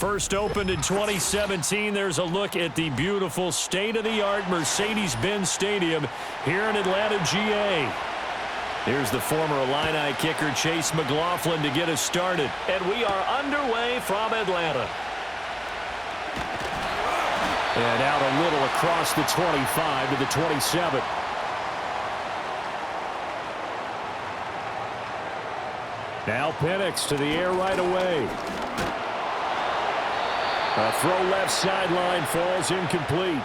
First opened in 2017. There's a look at the beautiful state-of-the-art Mercedes-Benz Stadium here in Atlanta, GA. Here's the former Illini kicker, Chase McLaughlin, to get us started. And we are underway from Atlanta. And out a little across the 25 to the 27. Now Penix to the air right away. A throw left sideline falls incomplete.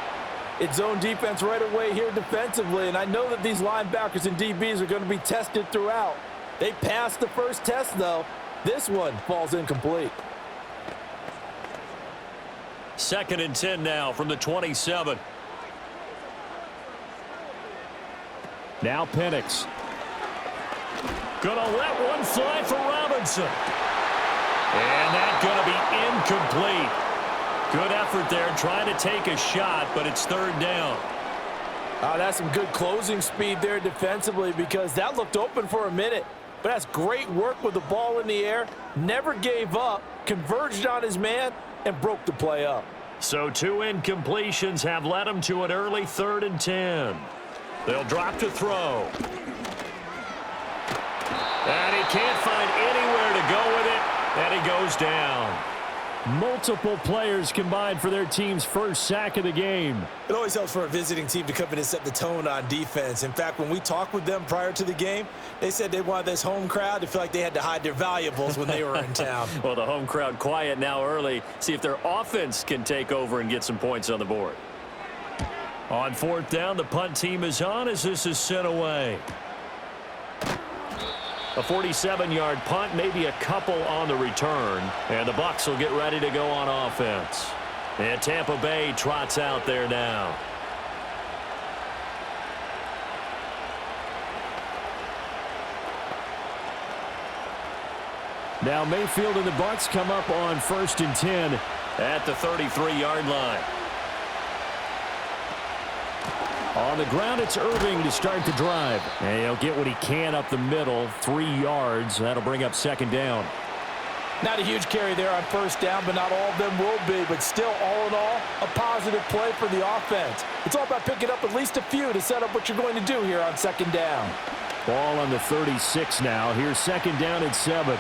It's zone defense right away here defensively, and I know that these linebackers and DBs are going to be tested throughout. They passed the first test, though. This one falls incomplete. 2nd and 10 now from the 27. Now Penix. Gonna let one fly for Robinson. And that's gonna be incomplete. Good effort there trying to take a shot, but it's 3rd down. That's some good closing speed there defensively, because that looked open for a minute. But that's great work with the ball in the air. Never gave up, converged on his man, and broke the play up. So 2 incompletions have led him to an early 3rd and 10. They'll drop to throw. And he can't find anywhere to go with it, and he goes down. Multiple players combined for their team's first sack of the game. It always helps for a visiting team to come in and set the tone on defense. In fact, when we talked with them prior to the game, they said they wanted this home crowd to feel like they had to hide their valuables when they were in town. Well, the home crowd quiet now early. See if their offense can take over and get some points on the board. On 4th down, the punt team is on as this is sent away. A 47-yard punt, maybe a couple on the return. And the Bucs will get ready to go on offense. And Tampa Bay trots out there now. Now Mayfield and the Bucs come up on 1st and 10 at the 33-yard line. On the ground, it's Irving to start the drive. And he'll get what he can up the middle, 3 yards. That'll bring up 2nd down. Not a huge carry there on 1st down, but not all of them will be. But still, all in all, a positive play for the offense. It's all about picking up at least a few to set up what you're going to do here on 2nd down. Ball on the 36 now. Here's 2nd down and 7.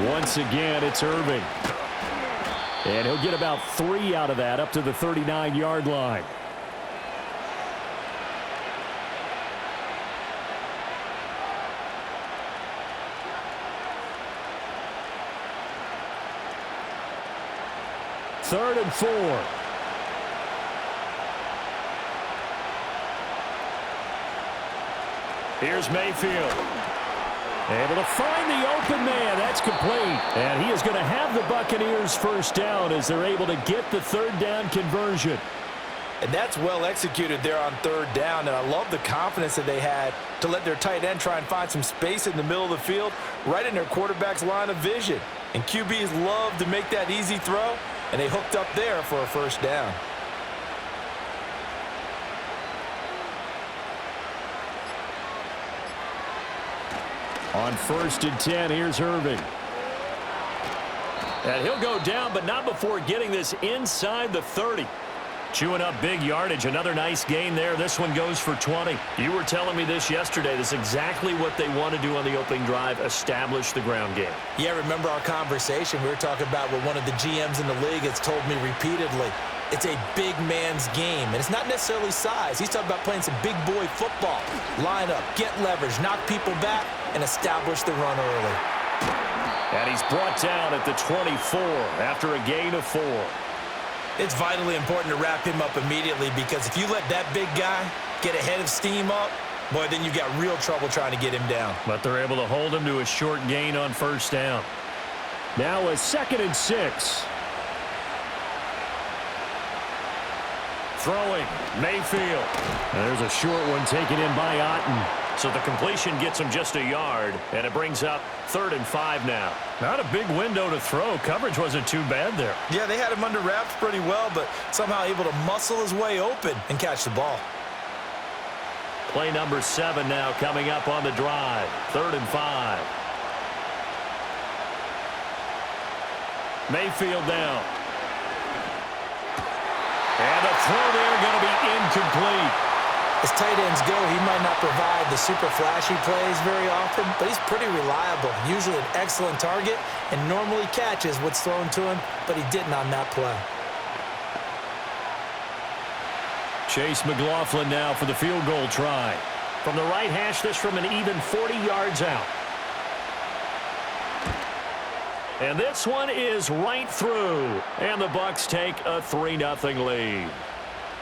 Once again, it's Irving. And he'll get about 3 out of that up to the 39-yard line. Third and 4. Here's Mayfield. Able to find the open man. That's complete. And he is going to have the Buccaneers first down as they're able to get the 3rd down conversion. And that's well executed there on 3rd down. And I love the confidence that they had to let their tight end try and find some space in the middle of the field, right in their quarterback's line of vision. And QBs love to make that easy throw, and they hooked up there for a first down. On 1st and 10, here's Irving. And he'll go down, but not before getting this inside the 30. Chewing up big yardage. Another nice gain there. This one goes for 20. You were telling me this yesterday. This is exactly what they want to do on the opening drive, establish the ground game. Yeah, remember our conversation. We were talking about what one of the GMs in the league has told me repeatedly. It's a big man's game, and it's not necessarily size. He's talking about playing some big boy football. Line up, get leverage, knock people back, and establish the run early. And he's brought down at the 24 after a gain of 4. It's vitally important to wrap him up immediately, because if you let that big guy get ahead of steam up, boy, then you've got real trouble trying to get him down. But they're able to hold him to a short gain on 1st down. Now a 2nd and 6. Throwing, Mayfield. And there's a short one taken in by Otten. So the completion gets him just a yard, and it brings up 3rd and 5 now. Not a big window to throw. Coverage wasn't too bad there. Yeah, they had him under wraps pretty well, but somehow able to muscle his way open and catch the ball. Play number 7 now coming up on the drive. 3rd and 5. Mayfield down. And the throw there going to be incomplete. As tight ends go, he might not provide the super flashy plays very often, but he's pretty reliable, usually an excellent target, and normally catches what's thrown to him, but he didn't on that play. Chase McLaughlin now for the field goal try. From the right hash, this from an even 40 yards out. And this one is right through. And the Bucs take a 3-0 lead.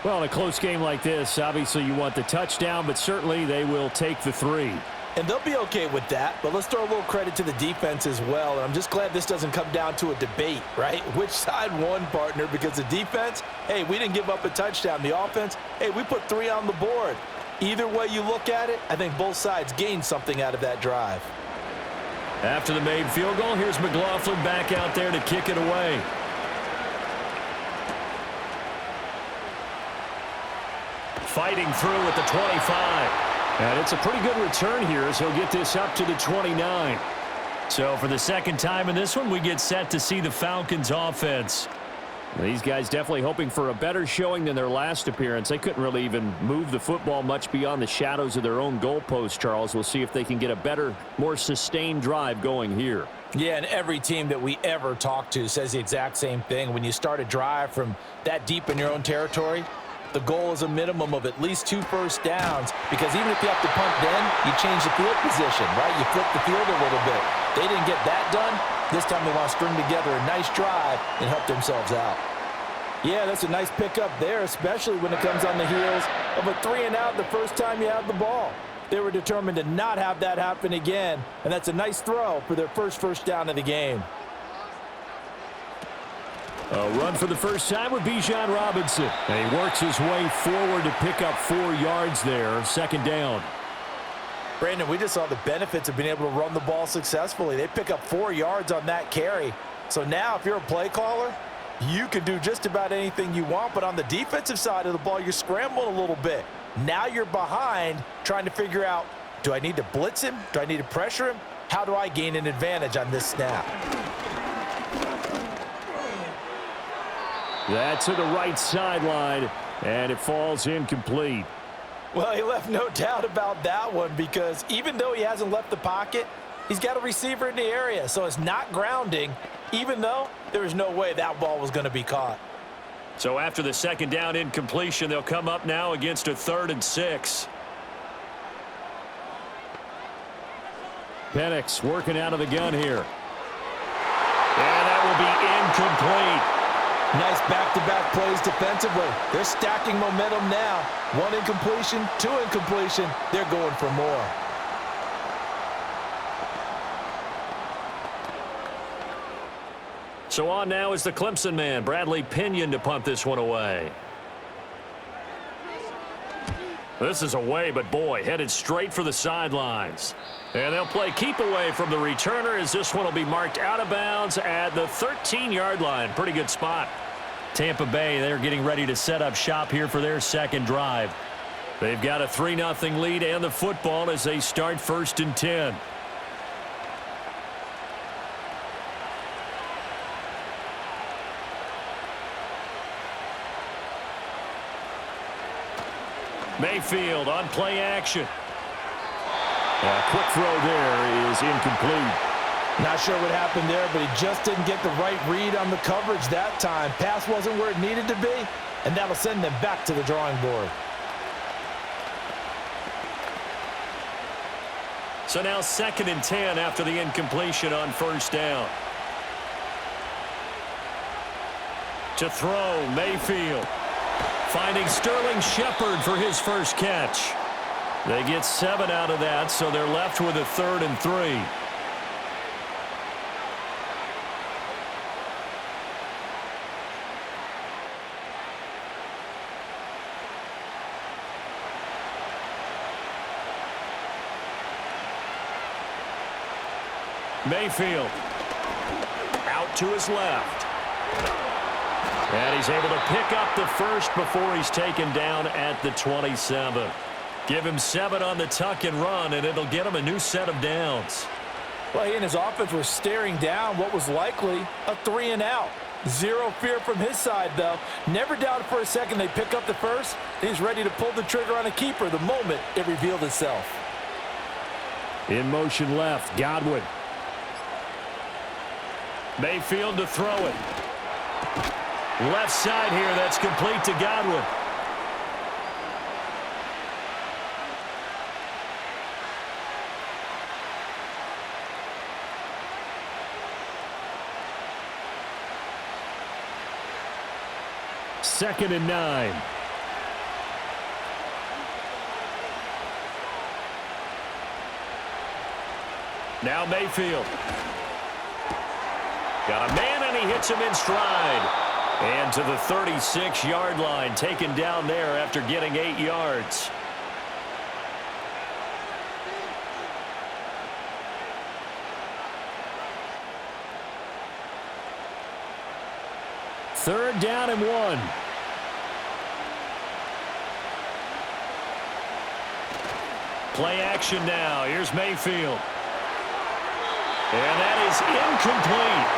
Well, in a close game like this, obviously you want the touchdown, but certainly they will take the 3. And they'll be okay with that, but let's throw a little credit to the defense as well. And I'm just glad this doesn't come down to a debate, right? Which side won, partner? Because the defense, hey, we didn't give up a touchdown. The offense, hey, we put 3 on the board. Either way you look at it, I think both sides gained something out of that drive. After the made field goal, here's McLaughlin back out there to kick it away. Fighting through at the 25. And it's a pretty good return here as he'll get this up to the 29. So for the second time in this one, we get set to see the Falcons offense. These guys definitely hoping for a better showing than their last appearance. They couldn't really even move the football much beyond the shadows of their own goalpost, Charles. We'll see if they can get a better, more sustained drive going here. Yeah, and every team that we ever talk to says the exact same thing. When you start a drive from that deep in your own territory, the goal is a minimum of at least 2 first downs, because even if you have to punt then, you change the field position, right? You flip the field a little bit. They didn't get that done. This time they want to string together a nice drive and help themselves out. Yeah, that's a nice pickup there, especially when it comes on the heels of a 3-and-out the first time you have the ball. They were determined to not have that happen again, and that's a nice throw for their first down of the game. A run for the first time with Bijan Robinson. And he works his way forward to pick up 4 yards there. Second down. Brandon, we just saw the benefits of being able to run the ball successfully. They pick up 4 yards on that carry. So now if you're a play caller, you can do just about anything you want. But on the defensive side of the ball, you're scrambling a little bit. Now you're behind trying to figure out, do I need to blitz him? Do I need to pressure him? How do I gain an advantage on this snap? That's to the right sideline, and it falls incomplete. Well, he left no doubt about that one, because even though he hasn't left the pocket, he's got a receiver in the area, so it's not grounding, even though there was no way that ball was going to be caught. So after the second down incompletion, they'll come up now against a 3rd and 6. Penix working out of the gun here. And that will be incomplete. Nice back-to-back plays defensively. They're stacking momentum now. 1 incompletion, 2 incompletion. They're going for more. So on now is the Clemson man, Bradley Pinion, to punt this one away. This is away, but boy, headed straight for the sidelines. And they'll play keep away from the returner, as this one will be marked out of bounds at the 13-yard line. Pretty good spot. Tampa Bay, they're getting ready to set up shop here for their second drive. They've got a 3-0 lead and the football as they start 1st and 10. Mayfield on play action. A quick throw there is incomplete. Not sure what happened there, but he just didn't get the right read on the coverage that time. Pass wasn't where it needed to be, and that'll send them back to the drawing board. So now 2nd and 10 after the incompletion on 1st down. To throw, Mayfield. Finding Sterling Shepard for his first catch. They get 7 out of that, so they're left with a 3rd and 3. Mayfield out to his left. And he's able to pick up the first before he's taken down at the 27. Give him 7 on the tuck and run, and it'll get him a new set of downs. Well, he and his offense were staring down what was likely a 3-and-out. Zero fear from his side, though. Never doubted for a second they pick up the first. He's ready to pull the trigger on a keeper the moment it revealed itself. In motion left, Godwin. Mayfield to throw it. Left side here, that's complete to Godwin. Second and 9. Now Mayfield. Got a man, and he hits him in stride. And to the 36-yard line, taken down there after getting 8 yards. Third down and 1. Play action now. Here's Mayfield. And that is incomplete.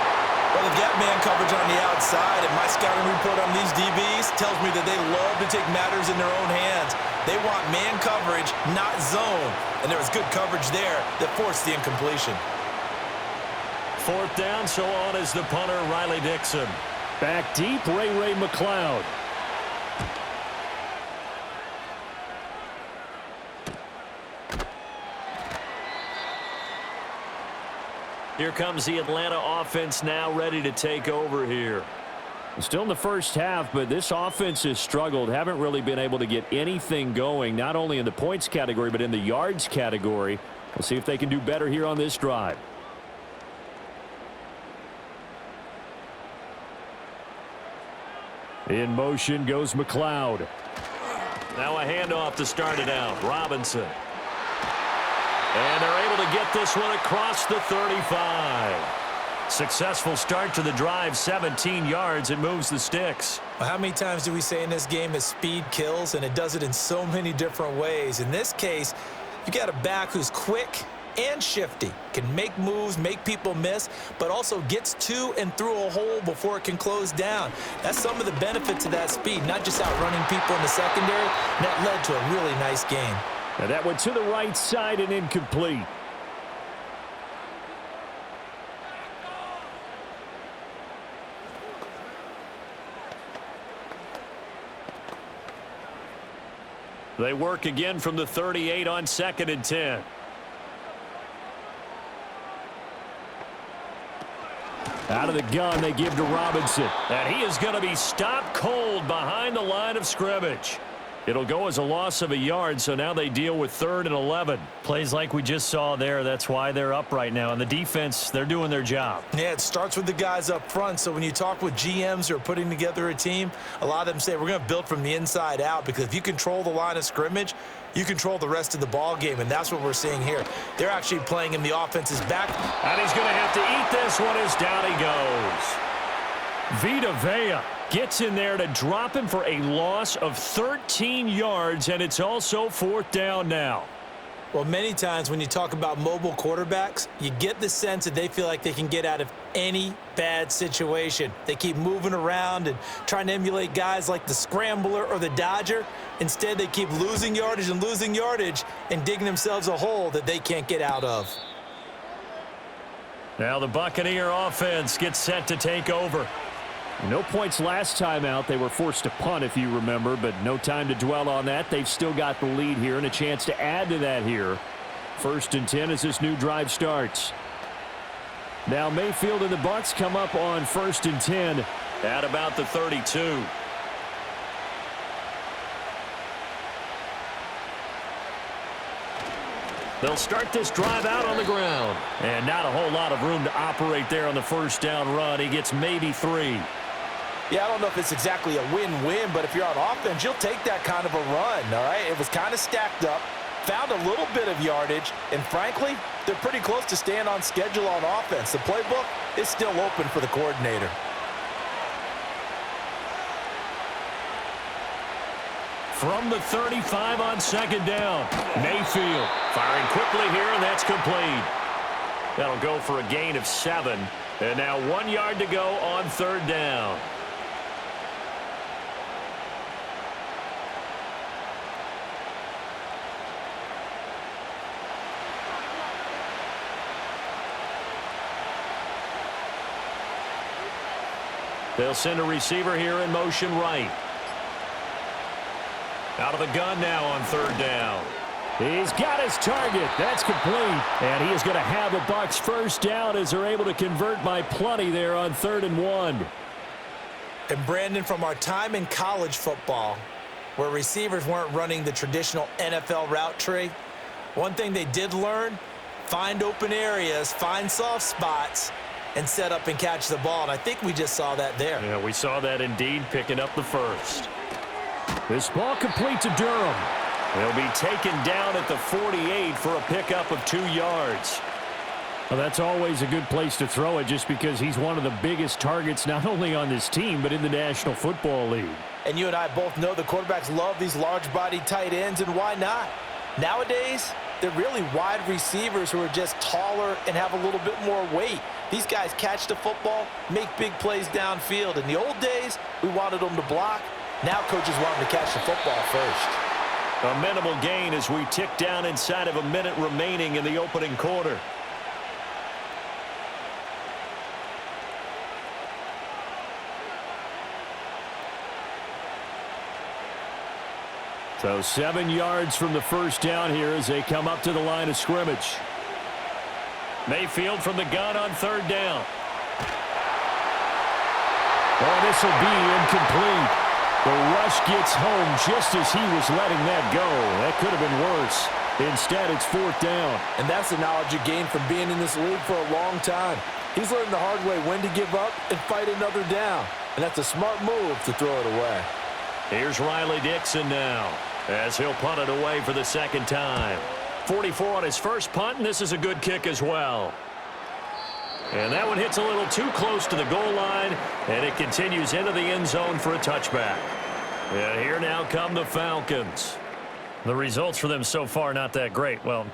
Well, they've got man coverage on the outside, and my scouting report on these DBs tells me that they love to take matters in their own hands. They want man coverage, not zone. And there was good coverage there that forced the incompletion. Fourth down, so on is the punter, Riley Dixon. Back deep, Ray McCloud. Here comes the Atlanta offense now ready to take over here. Still in the first half, but this offense has struggled. Haven't really been able to get anything going, not only in the points category, but in the yards category. We'll see if they can do better here on this drive. In motion goes McCloud. Now a handoff to start it out. Robinson. And they're able to get this one across the 35. Successful start to the drive, 17 yards. It moves the sticks. Well, how many times do we say in this game that speed kills, and it does it in so many different ways? In this case, you got a back who's quick and shifty, can make moves, make people miss, but also gets to and through a hole before it can close down. That's some of the benefits of that speed, not just outrunning people in the secondary. And that led to a really nice game. And that went to the right side and incomplete. They work again from the 38 on 2nd and 10. Out of the gun, they give to Robinson. And he is going to be stopped cold behind the line of scrimmage. It'll go as a loss of a yard, so now they deal with 3rd and 11. Plays like we just saw there. That's why they're up right now. And the defense, they're doing their job. Yeah, it starts with the guys up front. So when you talk with GMs who are putting together a team, a lot of them say we're going to build from the inside out, because if you control the line of scrimmage, you control the rest of the ball game, and that's what we're seeing here. They're actually playing in the offense's back. And he's going to have to eat this one as down he goes. Vita Vea gets in there to drop him for a loss of 13 yards, and it's also 4th down now. Well, many times when you talk about mobile quarterbacks, you get the sense that they feel like they can get out of any bad situation. They keep moving around and trying to emulate guys like the Scrambler or the Dodger. Instead, they keep losing yardage and digging themselves a hole that they can't get out of. Now the Buccaneer offense gets set to take over. No points last time out. They were forced to punt, if you remember, but no time to dwell on that. They've still got the lead here and a chance to add to that here. 1st and 10 as this new drive starts. Now Mayfield and the Bucs come up on 1st and 10 at about the 32. They'll start this drive out on the ground. And not a whole lot of room to operate there on the 1st down run. He gets maybe 3. Yeah, I don't know if it's exactly a win-win, but if you're on offense, you'll take that kind of a run, all right? It was kind of stacked up, found a little bit of yardage, and frankly, they're pretty close to staying on schedule on offense. The playbook is still open for the coordinator. From the 35 on 2nd down, Mayfield firing quickly here, and that's complete. That'll go for a gain of 7. And now 1 yard to go on 3rd down. They'll send a receiver here in motion right. Out of the gun now on 3rd down. He's got his target. That's complete. And he is going to have the Bucs first down as they're able to convert by plenty there on 3rd and 1. And Brandon, from our time in college football, where receivers weren't running the traditional NFL route tree, one thing they did learn, find open areas, find soft spots, and set up and catch the ball. And I think we just saw that there. Yeah, we saw that indeed, picking up the first. This ball complete to Durham. He'll be taken down at the 48 for a pickup of 2 yards. Well, that's always a good place to throw it just because he's one of the biggest targets not only on this team but in the National Football League. And you and I both know the quarterbacks love these large-bodied tight ends, and why not? Nowadays, they're really wide receivers who are just taller and have a little bit more weight. These guys catch the football, make big plays downfield. In the old days, we wanted them to block. Now coaches want them to catch the football first. A minimal gain as we tick down inside of a minute remaining in the opening quarter. So 7 yards from the first down here as they come up to the line of scrimmage. Mayfield from the gun on 3rd down. Oh, this will be incomplete. The rush gets home just as he was letting that go. That could have been worse. Instead, it's 4th down. And that's the knowledge you gain from being in this league for a long time. He's learned the hard way when to give up and fight another down. And that's a smart move to throw it away. Here's Riley Dixon now as he'll punt it away for the 2nd time. 44 on his first punt, and this is a good kick as well. And that one hits a little too close to the goal line, and it continues into the end zone for a touchback. And here now come the Falcons. The results for them so far not that great. Well,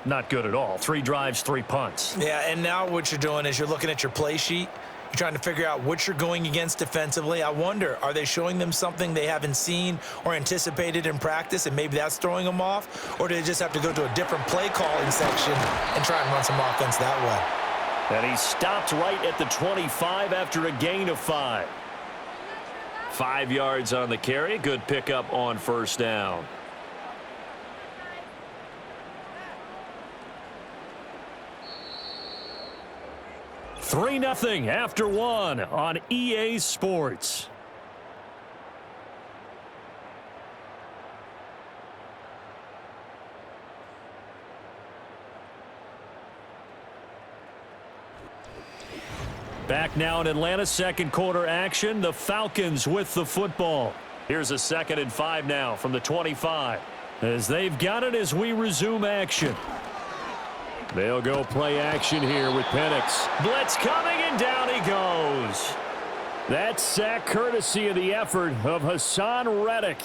not good at all. 3 drives, 3 punts. Yeah, and now what you're doing is you're looking at your play sheet. You're trying to figure out what you're going against defensively. I wonder, are they showing them something they haven't seen or anticipated in practice, and maybe that's throwing them off? Or do they just have to go to a different play calling section and try and run some offense that way? And he stopped right at the 25 after a gain of 5. 5 yards on the carry. Good pickup on 1st down. Three 0 after 1 on EA Sports. Back now in Atlanta, 2nd quarter action. The Falcons with the football. Here's a 2nd and 5 now from the 25. As they've got it as we resume action. They'll go play action here with Penix. Blitz coming, and down he goes. That sack courtesy of the effort of Hassan Reddick.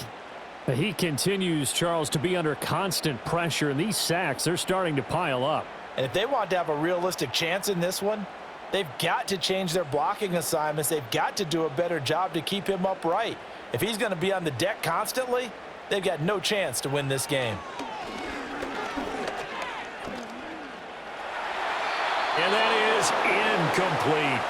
He continues, Charles, to be under constant pressure, and these sacks, they're starting to pile up. And if they want to have a realistic chance in this one, they've got to change their blocking assignments. They've got to do a better job to keep him upright. If he's going to be on the deck constantly, they've got no chance to win this game. And that is incomplete.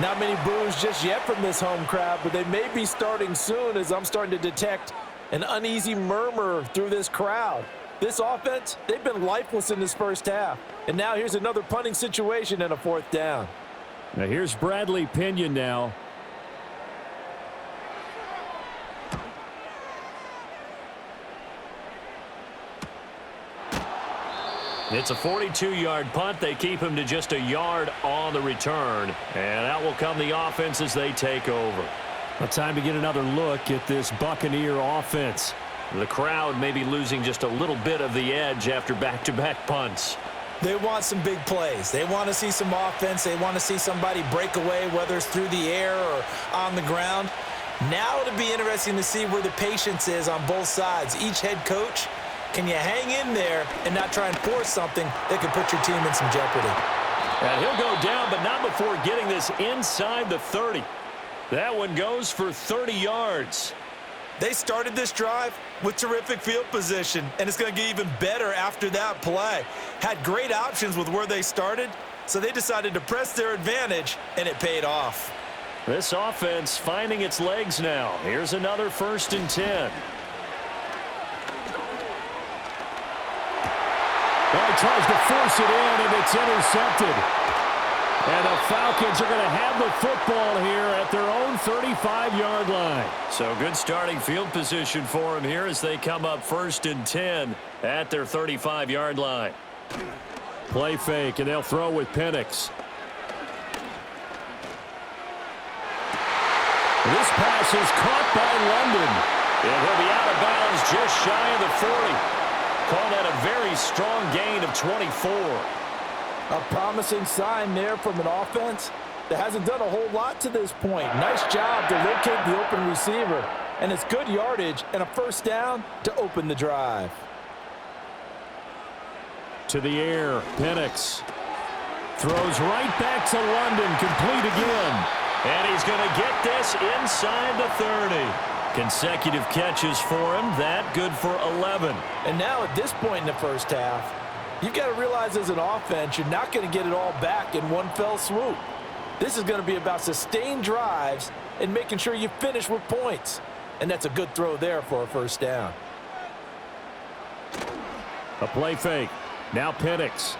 Not many boos just yet from this home crowd, but they may be starting soon as I'm starting to detect an uneasy murmur through this crowd. This offense, they've been lifeless in this first half. And now here's another punting situation and a 4th down. Now here's Bradley Pinion now. It's a 42-yard punt. They keep him to just a yard on the return. And out will come the offense as they take over. A time to get another look at this Buccaneer offense. The crowd may be losing just a little bit of the edge after back-to-back punts. They want some big plays. They want to see some offense. They want to see somebody break away, whether it's through the air or on the ground. Now it'll be interesting to see where the patience is on both sides. Each head coach, can you hang in there and not try and force something that could put your team in some jeopardy? And he'll go down, but not before getting this inside the 30. That one goes for 30 yards. They started this drive with terrific field position, and it's going to get even better after that play. Had great options with where they started, so they decided to press their advantage, and it paid off. This offense finding its legs now. Here's another 1st and 10. Well, he tries to force it in, and it's intercepted. And the Falcons are going to have the football here at their own 35-yard line. So good starting field position for them here as they come up 1st and 10 at their 35-yard line. Play fake, and they'll throw with Penix. This pass is caught by London. And he'll be out of bounds just shy of the 40. Call that a very strong gain of 24. A promising sign there from an offense that hasn't done a whole lot to this point. Nice job to locate the open receiver. And it's good yardage and a 1st down to open the drive. To the air, Penix throws right back to London, complete again. And he's going to get this inside the 30. Consecutive catches for him. That good for 11. And now at this point in the first half, you've got to realize as an offense, you're not going to get it all back in one fell swoop. This is going to be about sustained drives and making sure you finish with points. And that's a good throw there for a 1st down. A play fake. Now Penix.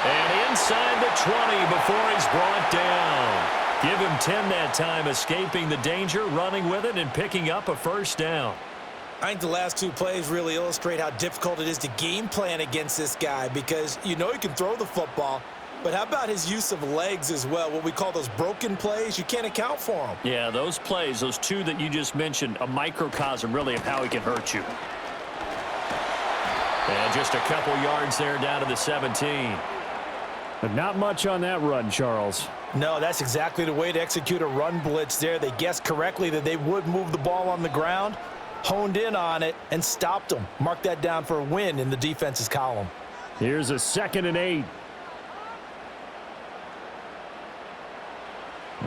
And inside the 20 before he's brought down. Give him 10 that time, escaping the danger, running with it, and picking up a 1st down. I think the last 2 plays really illustrate how difficult it is to game plan against this guy because you know he can throw the football, but how about his use of legs as well? What we call those broken plays, you can't account for them. Yeah, those plays, those 2 that you just mentioned, a microcosm really of how he can hurt you. And just a couple yards there down to the 17. But not much on that run, Charles. No, that's exactly the way to execute a run blitz there. They guessed correctly that they would move the ball on the ground, honed in on it, and stopped them. Mark that down for a win in the defense's column. Here's a 2nd and 8.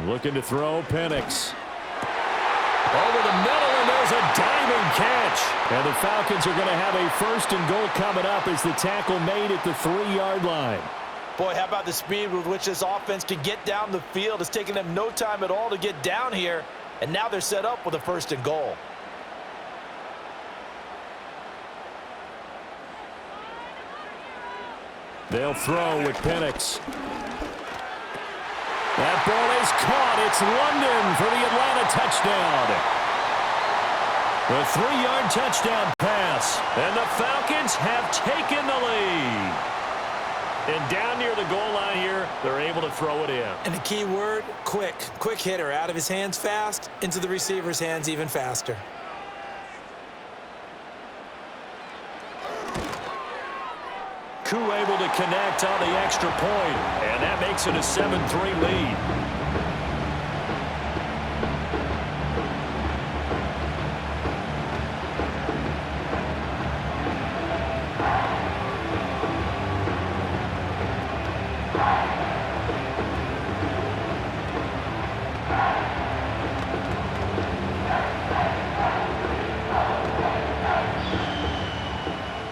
Looking to throw, Penix. Over the middle, and there's a diving catch. And the Falcons are going to have a 1st and goal coming up as the tackle made at the 3-yard line. Boy, how about the speed with which this offense can get down the field? It's taken them no time at all to get down here, and now they're set up with a 1st and goal. They'll throw with Penix. That ball is caught. It's London for the Atlanta touchdown. The 3-yard touchdown pass, and the Falcons have taken the lead. And down near the goal line here, they're able to throw it in. And the key word, quick. Quick hitter. Out of his hands fast, into the receiver's hands even faster. Koo able to connect on the extra point, and that makes it a 7-3 lead.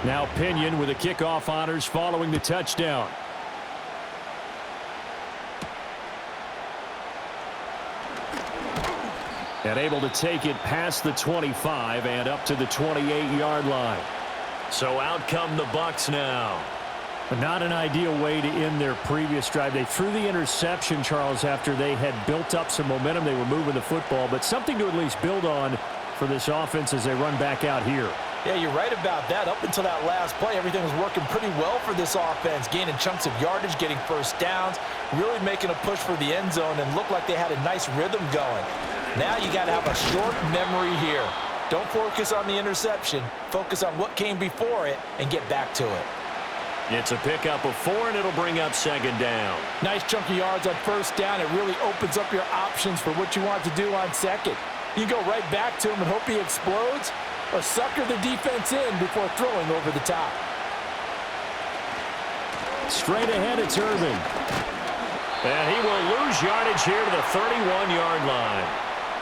Now Pinion with the kickoff honors following the touchdown. And able to take it past the 25 and up to the 28-yard line. So out come the Bucs now. But not an ideal way to end their previous drive. They threw the interception, Charles, after they had built up some momentum. They were moving the football, but something to at least build on for this offense as they run back out here. Yeah, you're right about that. Up until that last play, everything was working pretty well for this offense, gaining chunks of yardage, getting 1st downs, really making a push for the end zone, and looked like they had a nice rhythm going. Now you got to have a short memory here. Don't focus on the interception. Focus on what came before it and get back to it. It's a pickup of 4, and it'll bring up 2nd down. Nice chunk of yards on 1st down. It really opens up your options for what you want to do on 2nd. You go right back to him and hope he explodes, or sucker the defense in before throwing over the top. Straight ahead, it's Irving. And he will lose yardage here to the 31-yard line.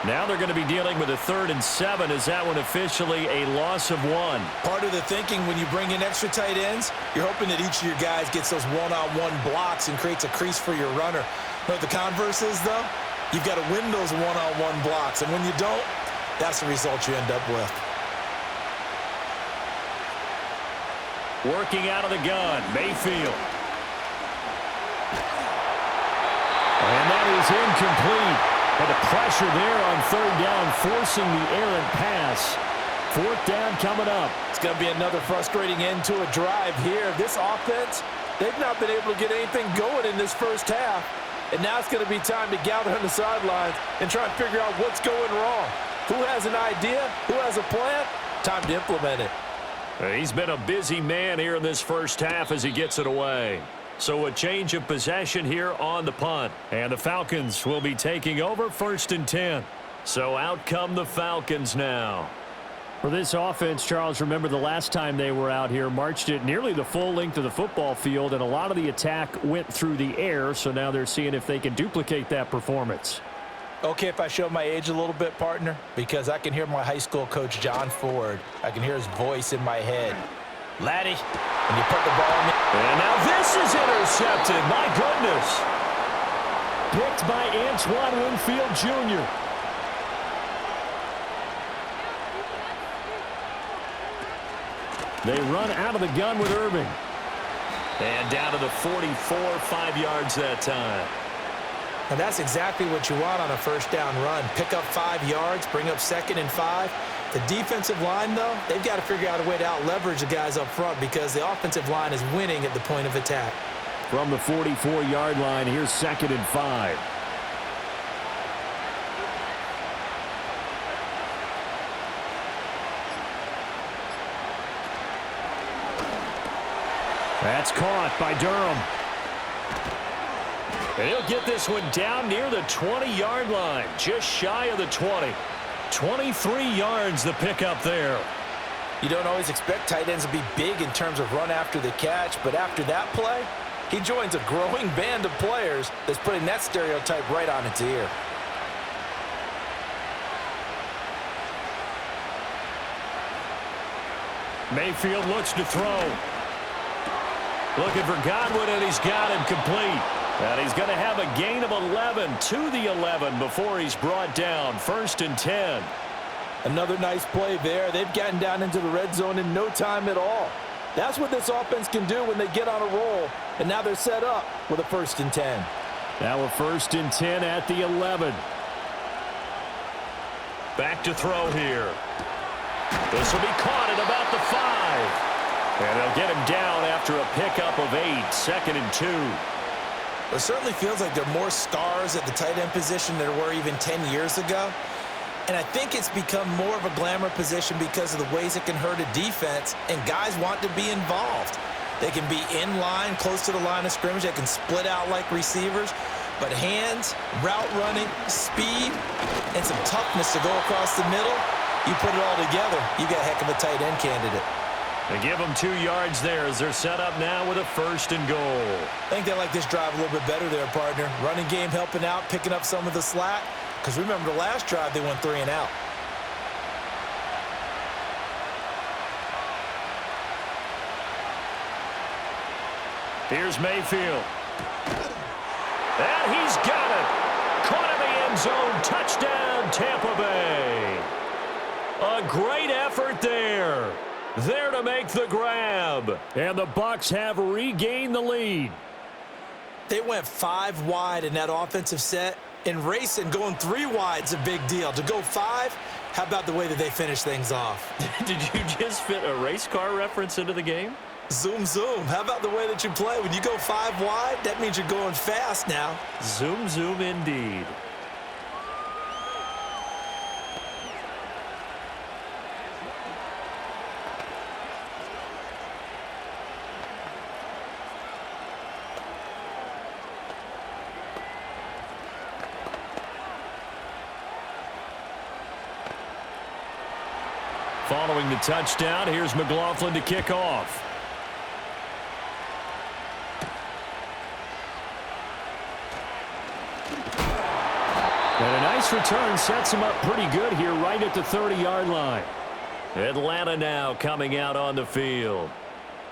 Now they're going to be dealing with a 3rd and 7. Is that one officially a loss of 1? Part of the thinking when you bring in extra tight ends, you're hoping that each of your guys gets those one-on-one blocks and creates a crease for your runner. But the converse is, though, you've got to win those one-on-one blocks. And when you don't, that's the result you end up with. Working out of the gun, Mayfield. And that is incomplete. And the pressure there on 3rd down, forcing the errant pass. 4th down coming up. It's going to be another frustrating end to a drive here. This offense, they've not been able to get anything going in this first half. And now it's going to be time to gather on the sidelines and try and figure out what's going wrong. Who has an idea? Who has a plan? Time to implement it. He's been a busy man here in this first half as he gets it away. So a change of possession here on the punt. And the Falcons will be taking over 1st and 10. So out come the Falcons now. For this offense, Charles, remember the last time they were out here, marched it nearly the full length of the football field, and a lot of the attack went through the air, so now they're seeing if they can duplicate that performance. Okay, if I show my age a little bit, partner, because I can hear my high school coach, John Ford. I can hear his voice in my head. Laddie, when you put the ball in the... And now this is intercepted. My goodness. Picked by Antoine Winfield Jr. They run out of the gun with Irving. And down to the 44, 5 yards that time. And that's exactly what you want on a first down run. Pick up 5 yards, bring up 2nd and 5. The defensive line, though, they've got to figure out a way to out-leverage the guys up front because the offensive line is winning at the point of attack. From the 44-yard line, here's 2nd and 5. That's caught by Durham. And he'll get this one down near the 20-yard line, just shy of the 20. 23 yards the pickup there. You don't always expect tight ends to be big in terms of run after the catch, but after that play, he joins a growing band of players that's putting that stereotype right on its ear. Mayfield looks to throw. Looking for Godwin, and he's got him complete. And he's going to have a gain of 11 to the 11 before he's brought down. 1st and 10. Another nice play there. They've gotten down into the red zone in no time at all. That's what this offense can do when they get on a roll. And now they're set up with a 1st and 10. Now a 1st and 10 at the 11. Back to throw here. This will be caught at about the 5. And they'll get him down after a pickup of 8. 2nd and 2. It certainly feels like there are more stars at the tight end position than there were even 10 years ago. And I think it's become more of a glamour position because of the ways it can hurt a defense, and guys want to be involved. They can be in line, close to the line of scrimmage. They can split out like receivers. But hands, route running, speed, and some toughness to go across the middle, you put it all together, you got a heck of a tight end candidate. They give them 2 yards there as they're set up now with a 1st and goal. I think they like this drive a little bit better there, partner. Running game helping out, picking up some of the slack. Because remember the last drive, they went 3 and out. Here's Mayfield. And he's got it. Caught in the end zone. Touchdown, Tampa Bay. A great effort there. There to make the grab. And the Bucs have regained the lead. They went 5 wide in that offensive set. And racing, going 3 wide's a big deal. To go 5, how about the way that they finish things off? Did you just fit a race car reference into the game? Zoom, zoom. How about the way that you play? When you go 5 wide, that means you're going fast now. Zoom, zoom indeed. Following the touchdown, here's McLaughlin to kick off. And a nice return sets him up pretty good here right at the 30-yard line. Atlanta now coming out on the field.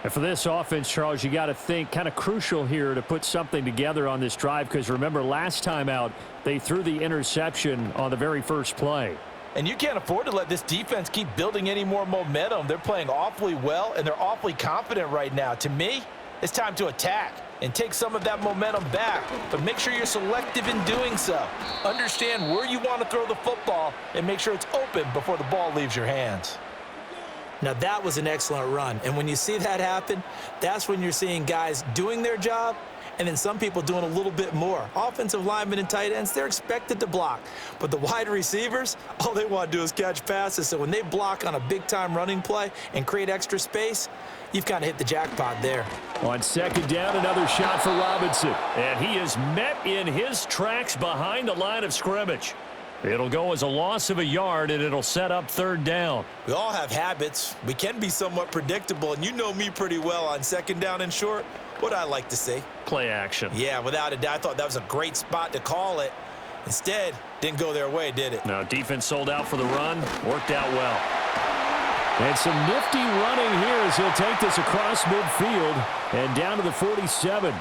And for this offense, Charles, you got to think kind of crucial here to put something together on this drive, because remember last time out they threw the interception on the very first play. And you can't afford to let this defense keep building any more momentum. They're playing awfully well, and they're awfully confident right now. To me, it's time to attack and take some of that momentum back, but make sure you're selective in doing so. Understand where you want to throw the football and make sure it's open before the ball leaves your hands. Now, that was an excellent run, and when you see that happen, that's when you're seeing guys doing their job and then some people doing a little bit more. Offensive linemen and tight ends, they're expected to block, but the wide receivers, all they want to do is catch passes. So when they block on a big-time running play and create extra space, you've kind of hit the jackpot there. On second down, another shot for Robinson. And he is met in his tracks behind the line of scrimmage. It'll go as a loss of a yard, and it'll set up third down. We all have habits. We can be somewhat predictable, and you know me pretty well on second down and short. What I like to see. Play action. Yeah, without a doubt. I thought that was a great spot to call it. Instead, didn't go their way, did it? No, defense sold out for the run. Worked out well. And some nifty running here as he'll take this across midfield and down to the 47.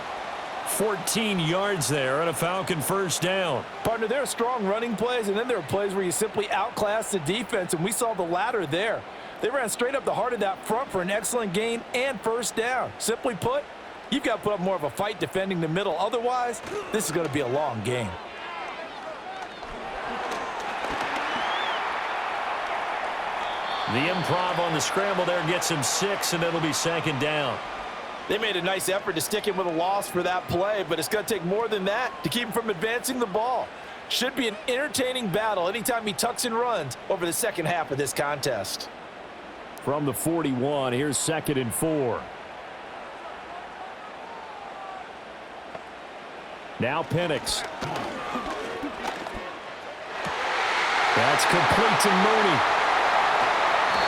14 yards there and a Falcon first down. Partner, there are strong running plays, and then there are plays where you simply outclass the defense, and we saw the latter there. They ran straight up the heart of that front for an excellent gain and first down. Simply put, you've got to put up more of a fight defending the middle. Otherwise, this is going to be a long game. The improv on the scramble there gets him 6, and it'll be second down. They made a nice effort to stick him with a loss for that play, but it's going to take more than that to keep him from advancing the ball. Should be an entertaining battle anytime he tucks and runs over the second half of this contest. From the 41, here's 2nd and 4. Now Penix. That's complete to Mooney.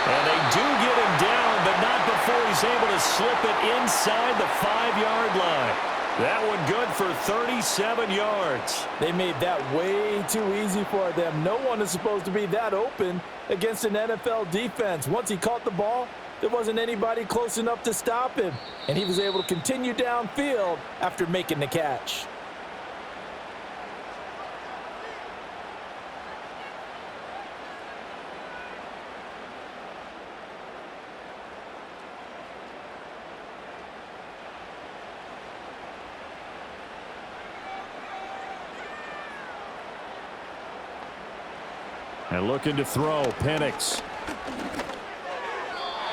And they do get him down, but not before he's able to slip it inside the 5-yard line. That one good for 37 yards. They made that way too easy for them. No one is supposed to be that open against an NFL defense. Once he caught the ball, there wasn't anybody close enough to stop him, and he was able to continue downfield after making the catch. And looking to throw, Penix.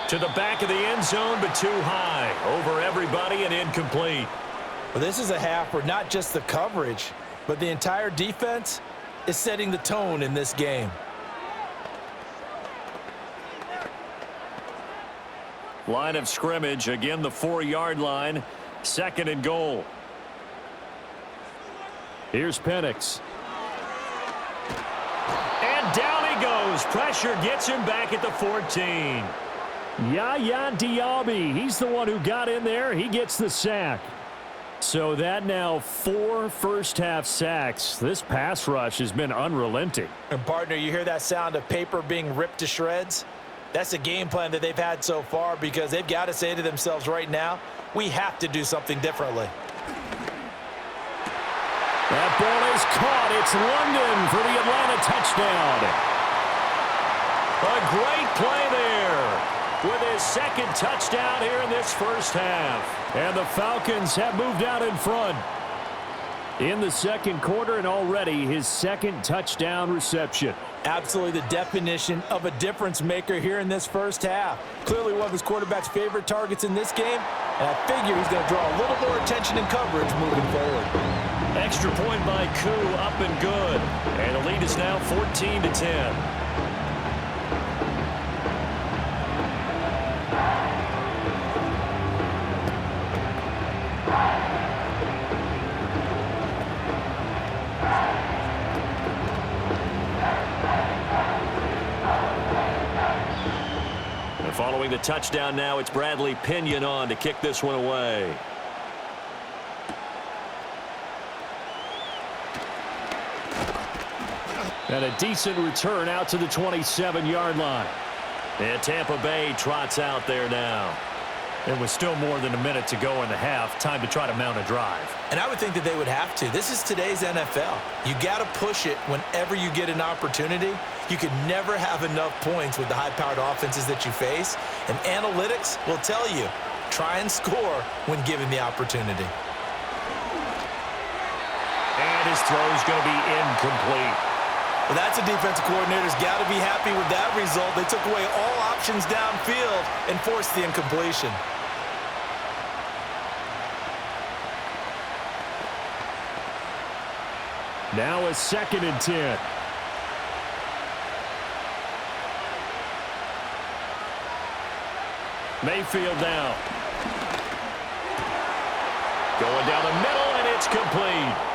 To the back of the end zone, but too high. Over everybody and incomplete. Well, this is a half where not just the coverage, but the entire defense is setting the tone in this game. Line of scrimmage, again the 4-yard line. 2nd and goal. Here's Penix. And down he goes. Pressure gets him back at the 14. Yaya Diaby, he's the one who got in there. He gets the sack. So that now 4 first-half sacks. This pass rush has been unrelenting. And, partner, you hear that sound of paper being ripped to shreds? That's a game plan that they've had so far, because they've got to say to themselves right now, we have to do something differently. That ball is caught. It's London for the Atlanta touchdown. A great play there with his 2nd touchdown here in this first half. And the Falcons have moved out in front in the 2nd quarter, and already his 2nd touchdown reception. Absolutely the definition of a difference maker here in this first half. Clearly one of his quarterback's favorite targets in this game, and I figure he's going to draw a little more attention and coverage moving forward. Extra point by Koo, up and good. And the lead is now 14-10. And following the touchdown now, it's Bradley Pinion on to kick this one away. And a decent return out to the 27-yard line. And Tampa Bay trots out there now. There was still more than a minute to go in the half. Time to try to mount a drive. And I would think that they would have to. This is today's NFL. You got to push it whenever you get an opportunity. You can never have enough points with the high-powered offenses that you face. And analytics will tell you, try and score when given the opportunity. And his throw is going to be incomplete. Well, that's a defensive coordinator's got to be happy with that result. They took away all options downfield and forced the incompletion. Now a 2nd and 10. Mayfield now. Going down the middle, and it's complete.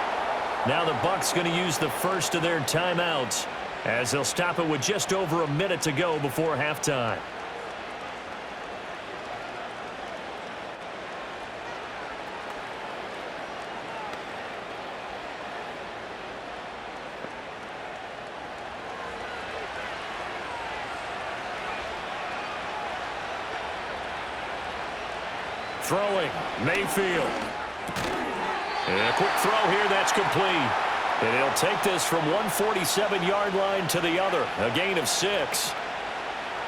Now the Bucs going to use the first of their timeouts as they'll stop it with just over a minute to go before halftime. Throwing, Mayfield. And a quick throw here, that's complete. And he'll take this from 147-yard line to the other, a gain of 6.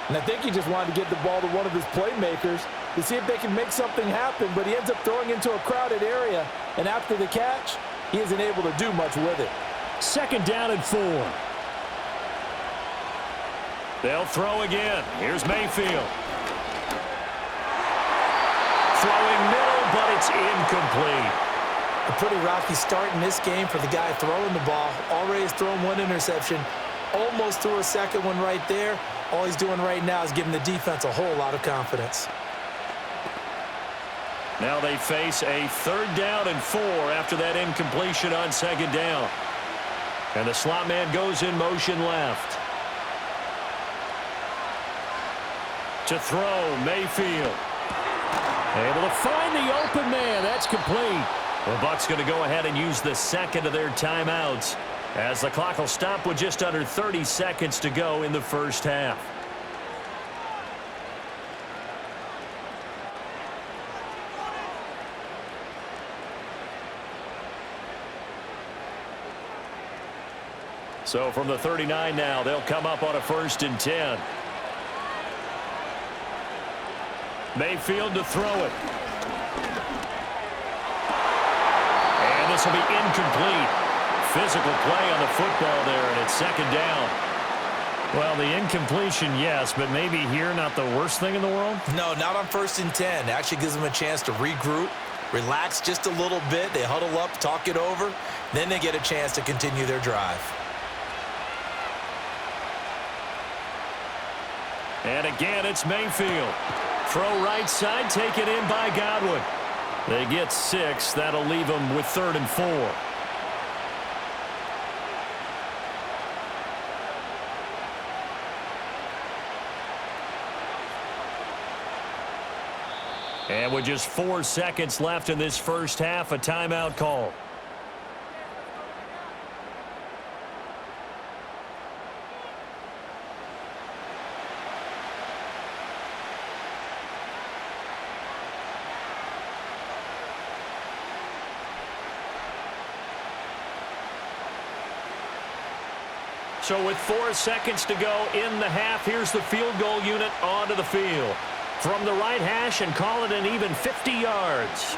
And I think he just wanted to get the ball to one of his playmakers to see if they can make something happen, but he ends up throwing into a crowded area, and after the catch, he isn't able to do much with it. 2nd down and 4. They'll throw again. Here's Mayfield. Throwing middle, but it's incomplete. A pretty rocky start in this game for the guy throwing the ball. Already has thrown one interception. Almost threw a second one right there. All he's doing right now is giving the defense a whole lot of confidence. Now they face a 3rd down and 4 after that incompletion on 2nd down. And the slot man goes in motion left. To throw, Mayfield. Able to find the open man. That's complete. The Bucs going to go ahead and use the 2nd of their timeouts as the clock will stop with just under 30 seconds to go in the first half. So from the 39 now, they'll come up on a 1st and 10. Mayfield to throw it. And this will be incomplete. Physical play on the football there, and it's 2nd down. Well, the incompletion, yes, but maybe here not the worst thing in the world? No, not on 1st and 10. It actually gives them a chance to regroup, relax just a little bit. They huddle up, talk it over. Then they get a chance to continue their drive. And again, it's Mayfield. Throw right side, taken in by Godwin. They get 6. That'll leave them with 3rd and 4. And with just 4 seconds left in this first half, a timeout call. So with 4 seconds to go in the half, here's the field goal unit onto the field. From the right hash, and call it an even 50 yards.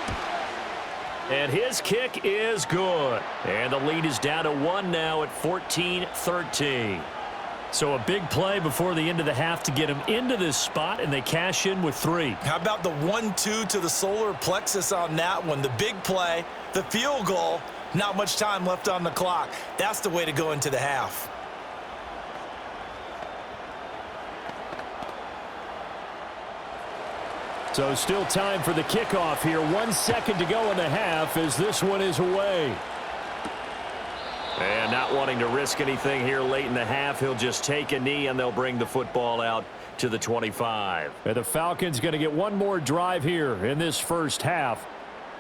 And his kick is good. And the lead is down to 1 now at 14-13. So a big play before the end of the half to get him into this spot, and they cash in with 3. How about the 1-2 to the solar plexus on that one? The big play, the field goal, not much time left on the clock. That's the way to go into the half. So still time for the kickoff here. 1 second to go in the half as this one is away. And not wanting to risk anything here late in the half, he'll just take a knee, and they'll bring the football out to the 25. And the Falcons going to get one more drive here in this first half.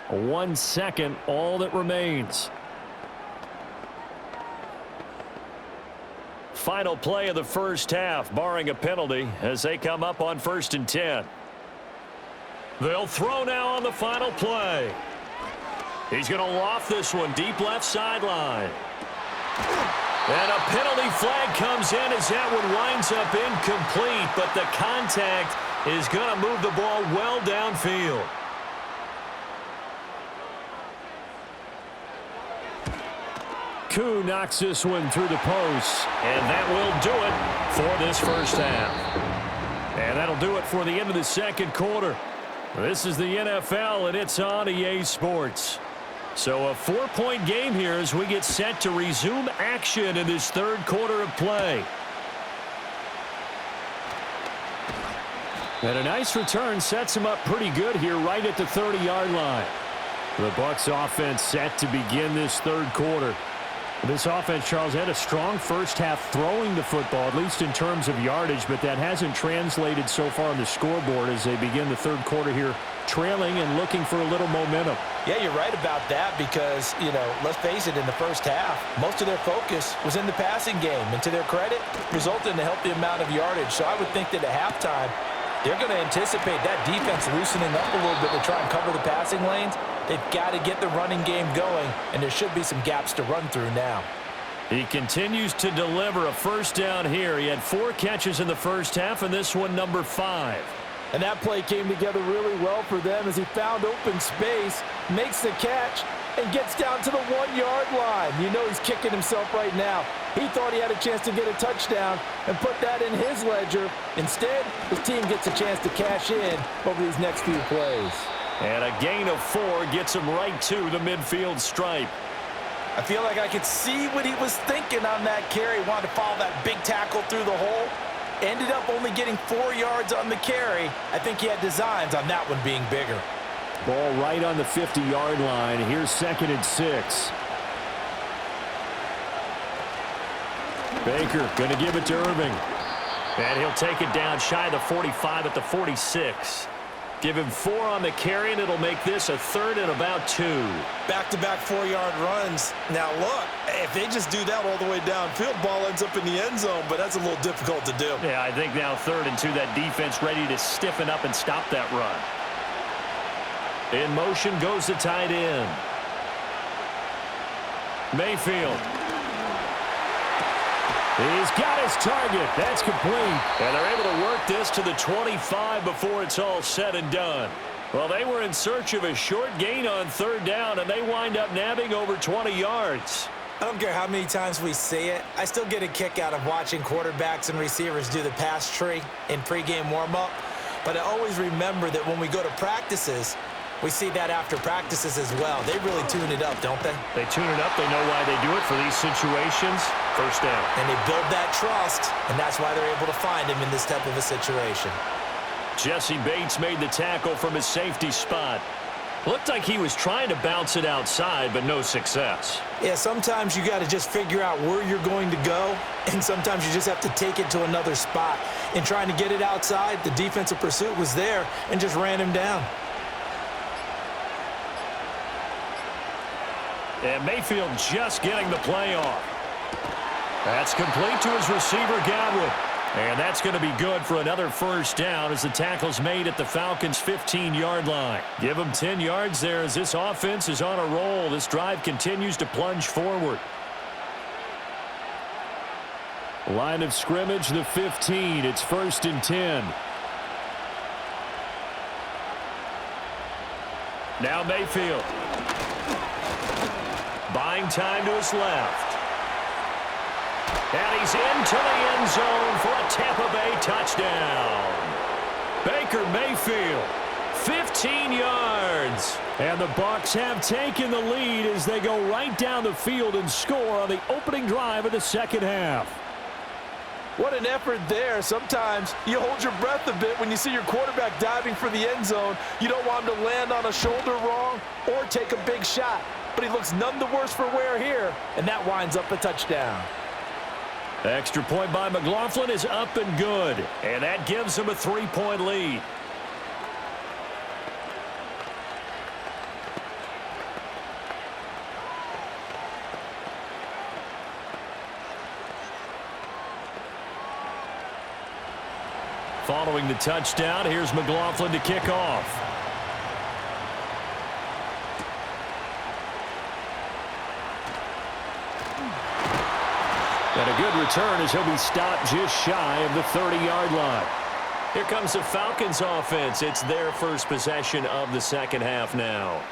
1 second, all that remains. Final play of the first half, barring a penalty, as they come up on 1st and 10. They'll throw now on the final play. He's going to loft this one deep left sideline. And a penalty flag comes in as that one winds up incomplete, but the contact is going to move the ball well downfield. Koo knocks this one through the post, and that will do it for this first half. And that'll do it for the end of the second quarter. This is the NFL, and it's on EA Sports. So a 4-point game here as we get set to resume action in this third quarter of play. And a nice return sets him up pretty good here right at the 30-yard line. The Bucs offense set to begin this third quarter. This offense, Charles, had a strong first half throwing the football, at least in terms of yardage, but that hasn't translated so far on the scoreboard as they begin the third quarter here, trailing and looking for a little momentum. Yeah, you're right about that because, let's face it, in the first half, most of their focus was in the passing game. And to their credit, resulted in a healthy amount of yardage. So I would think that at halftime, they're going to anticipate that defense loosening up a little bit to try and cover the passing lanes. They've got to get the running game going, and there should be some gaps to run through now. He continues to deliver a first down here. He had 4 catches in the first half, and this one number 5. And that play came together really well for them as he found open space, makes the catch, and gets down to the 1-yard line. You know he's kicking himself right now. He thought he had a chance to get a touchdown and put that in his ledger. Instead, his team gets a chance to cash in over these next few plays. And a gain of 4 gets him right to the midfield stripe. I feel like I could see what he was thinking on that carry. Wanted to follow that big tackle through the hole. Ended up only getting 4 yards on the carry. I think he had designs on that one being bigger. Ball right on the 50-yard line. Here's 2nd and 6. Baker going to give it to Irving. And he'll take it down shy of the 45 at the 46. Give him 4 on the carry, and it'll make this a 3rd and about 2. Back-to-back 4-yard runs. Now, look, if they just do that all the way downfield, ball ends up in the end zone, but that's a little difficult to do. Yeah, I think now 3rd and 2, that defense ready to stiffen up and stop that run. In motion goes the tight end. Mayfield. He's got his target. That's complete. And they're able to work this to the 25 before it's all said and done. Well, they were in search of a short gain on 3rd down, and they wind up nabbing over 20 yards. I don't care how many times we see it. I still get a kick out of watching quarterbacks and receivers do the pass tree in pregame warm-up. But I always remember that when we go to practices, we see that after practices as well. They really tune it up, don't they? They tune it up. They know why they do it for these situations. First down. And they build that trust, and that's why they're able to find him in this type of a situation. Jesse Bates made the tackle from his safety spot. Looked like he was trying to bounce it outside, but no success. Yeah, sometimes you got to just figure out where you're going to go, and sometimes you just have to take it to another spot. In trying to get it outside, the defensive pursuit was there and just ran him down. And Mayfield just getting the play off. That's complete to his receiver, Godwin. And that's going to be good for another first down as the tackle's made at the Falcons' 15-yard line. Give them 10 yards there as this offense is on a roll. This drive continues to plunge forward. Line of scrimmage, the 15. It's 1st and 10. Now Mayfield. Buying time to his left. And he's into the end zone for a Tampa Bay touchdown. Baker Mayfield, 15 yards. And the Bucs have taken the lead as they go right down the field and score on the opening drive of the second half. What an effort there. Sometimes you hold your breath a bit when you see your quarterback diving for the end zone. You don't want him to land on a shoulder wrong or take a big shot. But he looks none the worse for wear here, and that winds up a touchdown. Extra point by McLaughlin is up and good, and that gives him a 3-point lead. Following the touchdown, here's McLaughlin to kick off. And a good return as he'll be stopped just shy of the 30-yard line. Here comes the Falcons offense. It's their first possession of the second half now.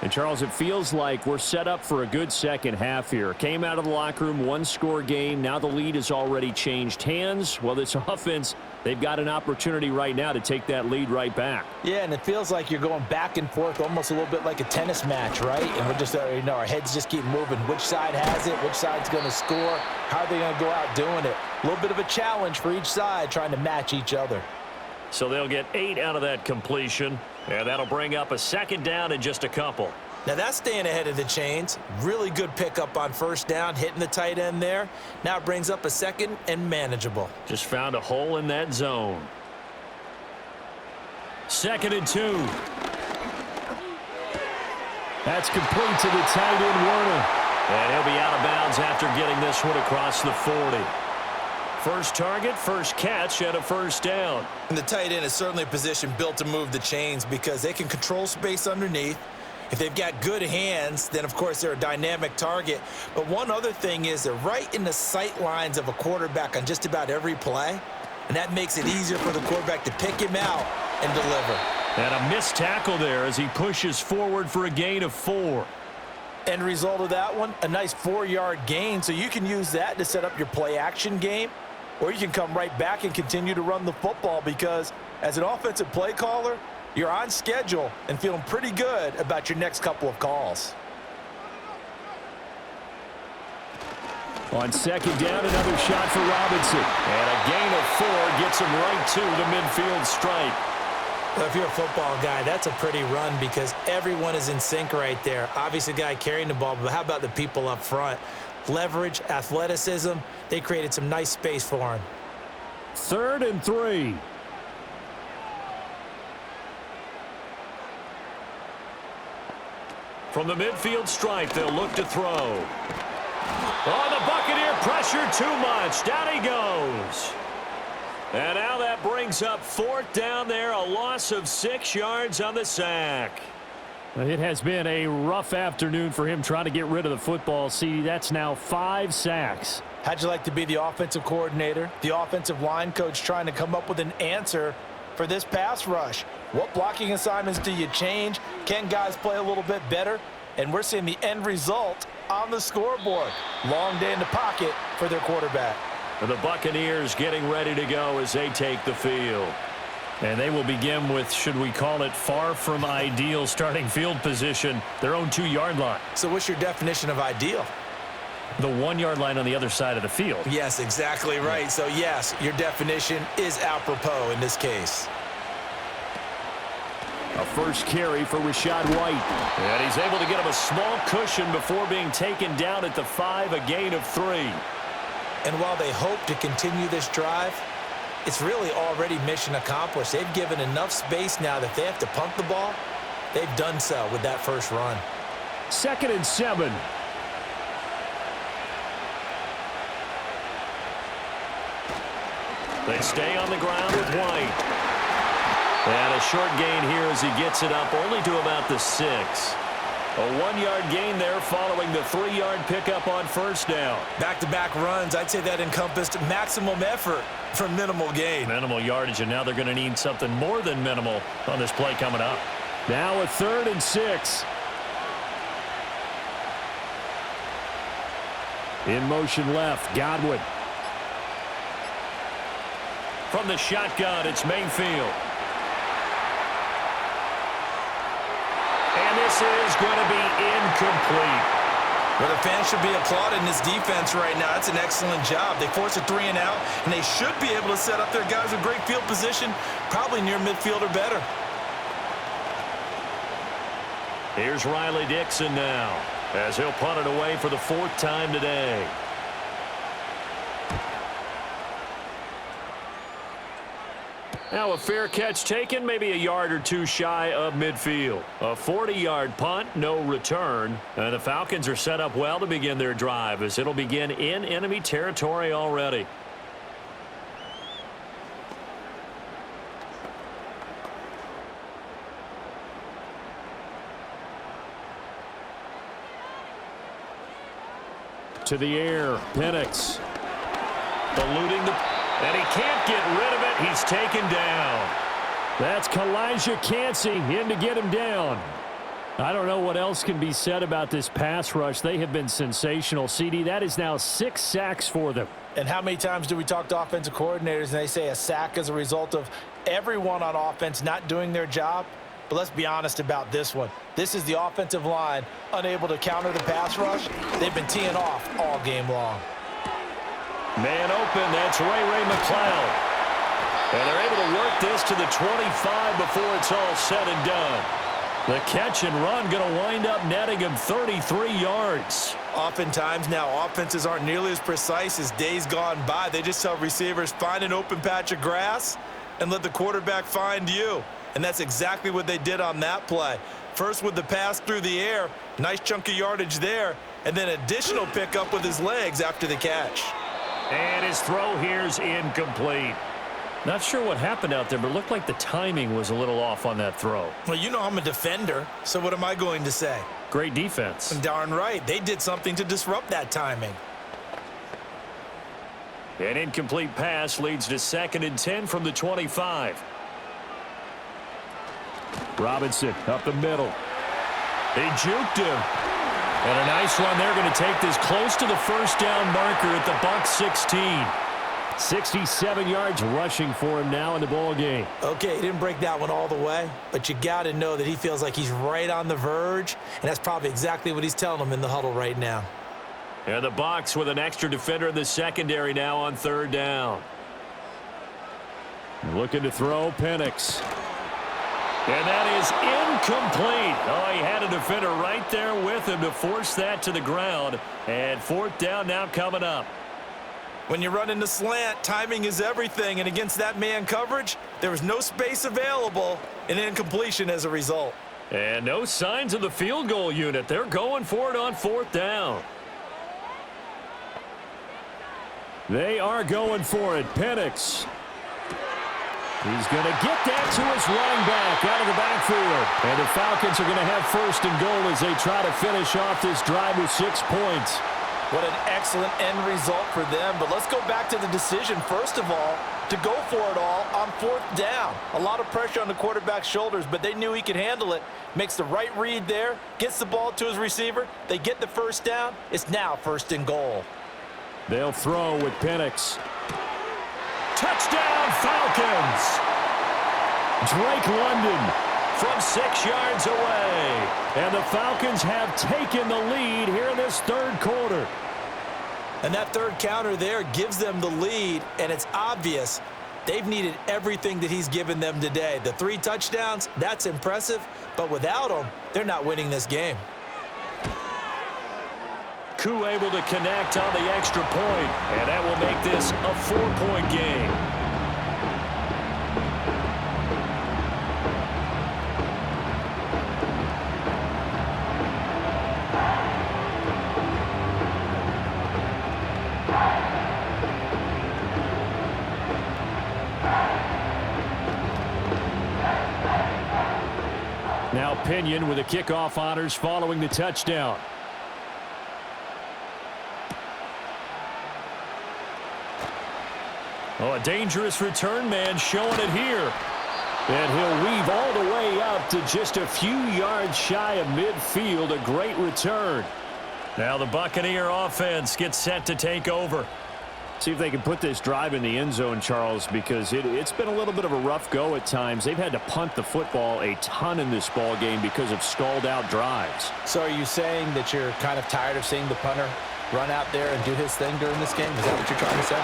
And, Charles, it feels like we're set up for a good second half here. Came out of the locker room, one-score game. Now the lead has already changed hands. Well, this offense, they've got an opportunity right now to take that lead right back. Yeah, and it feels like you're going back and forth almost a little bit like a tennis match, right? And we're just, our heads just keep moving. Which side has it? Which side's going to score? How are they going to go out doing it? A little bit of a challenge for each side trying to match each other. So they'll get 8 out of that completion, and that'll bring up a second down in just a couple. Now that's staying ahead of the chains. Really good pickup on first down, hitting the tight end there. Now it brings up a second and manageable. Just found a hole in that zone. 2nd and 2. That's complete to the tight end, Warner. And he'll be out of bounds after getting this one across the 40. First target, first catch, and a first down. And the tight end is certainly a position built to move the chains because they can control space underneath. If they've got good hands, then, of course, they're a dynamic target. But one other thing is they're right in the sight lines of a quarterback on just about every play, and that makes it easier for the quarterback to pick him out and deliver. And a missed tackle there as he pushes forward for a gain of 4. End result of that one, a nice 4-yard gain, so you can use that to set up your play-action game, or you can come right back and continue to run the football because as an offensive play caller, you're on schedule and feeling pretty good about your next couple of calls. On second down, another shot for Robinson. And a gain of 4 gets him right to the midfield stripe. Well, if you're a football guy, that's a pretty run because everyone is in sync right there. Obviously, the guy carrying the ball, but how about the people up front? Leverage, athleticism, they created some nice space for him. 3rd and 3. From the midfield stripe, they'll look to throw. Oh, the Buccaneer pressure too much. Down he goes. And now that brings up 4th down there, a loss of 6 yards on the sack. It has been a rough afternoon for him trying to get rid of the football. See, that's now 5 sacks. How'd you like to be the offensive coordinator, the offensive line coach trying to come up with an answer for this pass rush? What blocking assignments do you change? Can guys play a little bit better? And we're seeing the end result on the scoreboard. Long day in the pocket for their quarterback. The Buccaneers getting ready to go as they take the field. And they will begin with, should we call it, far from ideal starting field position, their own 2-yard line. So what's your definition of ideal? The 1-yard line on the other side of the field. Yes, exactly right. So, yes, your definition is apropos in this case. A first carry for Rachaad White. And he's able to get him a small cushion before being taken down at the 5, a gain of 3. And while they hope to continue this drive, it's really already mission accomplished. They've given enough space now that they have to punt the ball. They've done so with that first run. 2nd and 7. They stay on the ground with White. And a short gain here as he gets it up only to about the 6. A 1-yard gain there following the 3-yard pickup on first down. Back-to-back runs, I'd say that encompassed maximum effort for minimal gain. Minimal yardage, and now they're going to need something more than minimal on this play coming up. Now a 3rd and 6. In motion left, Godwin. From the shotgun, it's Mayfield. And this is going to be incomplete. Well, the fans should be applauding this defense right now. That's an excellent job. They force a 3-and-out, and they should be able to set up their guys with great field position, probably near midfield or better. Here's Riley Dixon now, as he'll punt it away for the 4th time today. Now a fair catch taken, maybe a yard or 2 shy of midfield. A 40-yard punt, no return. And the Falcons are set up well to begin their drive as it'll begin in enemy territory already. To the air, Penix. Eluding and he can't get rid of it. He's taken down. That's Kalijah Cansey in to get him down. I don't know what else can be said about this pass rush. They have been sensational. CD, that is now 6 sacks for them. And how many times do we talk to offensive coordinators and they say a sack is a result of everyone on offense not doing their job? But let's be honest about this one. This is the offensive line unable to counter the pass rush. They've been teeing off all game long. Man open, that's Ray McCloud. And they're able to work this to the 25 before it's all said and done. The catch and run going to wind up netting him 33 yards. Oftentimes now, offenses aren't nearly as precise as days gone by. They just tell receivers, find an open patch of grass and let the quarterback find you. And that's exactly what they did on that play. First with the pass through the air, nice chunk of yardage there, and then additional pickup with his legs after the catch. And his throw here's incomplete. Not sure what happened out there, but it looked like the timing was a little off on that throw. Well, you know I'm a defender, so what am I going to say? Great defense. Darn right. They did something to disrupt that timing. An incomplete pass leads to 2nd and 10 from the 25. Robinson up the middle. He juked him. And a nice run there, going to take this close to the first down marker at the Bucs 16. 67 yards rushing for him now in the ball game. Okay, he didn't break that one all the way, but you got to know that he feels like he's right on the verge, and that's probably exactly what he's telling them in the huddle right now. And the Bucs with an extra defender in the secondary now on 3rd down. Looking to throw, Penix. And that is incomplete. Oh, he had a defender right there with him to force that to the ground. And 4th down now coming up. When you run into slant, timing is everything, and against that man coverage, there was no space available, and incompletion as a result. And no signs of the field goal unit. They're going for it on 4th down. They are going for it. Penix. He's going to get that to his running back out of the backfield. And the Falcons are going to have 1st and goal as they try to finish off this drive with 6 points. What an excellent end result for them. But let's go back to the decision, first of all, to go for it all on 4th down. A lot of pressure on the quarterback's shoulders, but they knew he could handle it. Makes the right read there, gets the ball to his receiver. They get the 1st down. It's now 1st and goal. They'll throw with Penix. Touchdown, Falcons! Drake London from 6 yards away. And the Falcons have taken the lead here in this 3rd quarter. And that 3rd counter there gives them the lead, and it's obvious they've needed everything that he's given them today. The 3 touchdowns, that's impressive, but without them, they're not winning this game. Koo able to connect on the extra point, and that will make this a 4-point game. Now Pinion with the kickoff honors following the touchdown. Oh, a dangerous return man showing it here. And he'll weave all the way up to just a few yards shy of midfield. A great return. Now the Buccaneer offense gets set to take over. See if they can put this drive in the end zone, Charles, because it's been a little bit of a rough go at times. They've had to punt the football a ton in this ball game because of stalled-out drives. So are you saying that you're kind of tired of seeing the punter run out there and do his thing during this game? Is that what you're trying to say?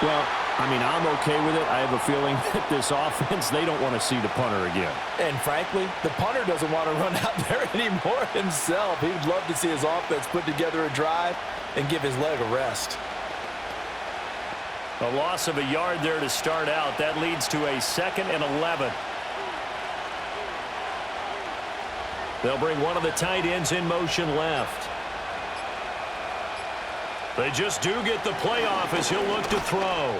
Well, I mean, I'm okay with it. I have a feeling that this offense, they don't want to see the punter again. And frankly, the punter doesn't want to run out there anymore himself. He would love to see his offense put together a drive and give his leg a rest. A loss of a yard there to start out. That leads to a 2nd and 11. They'll bring one of the tight ends in motion left. They just do get the playoff as he'll look to throw.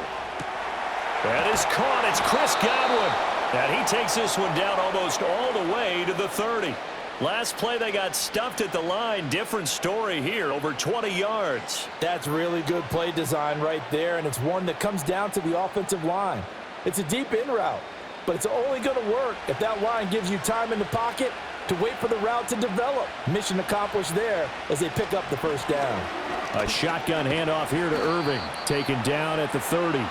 That is caught. It's Chris Godwin. And he takes this one down almost all the way to the 30. Last play, they got stuffed at the line. Different story here, over 20 yards. That's really good play design right there, and it's one that comes down to the offensive line. It's a deep in route, but it's only going to work if that line gives you time in the pocket to wait for the route to develop. Mission accomplished there as they pick up the first down. A shotgun handoff here to Irving, taken down at the 30.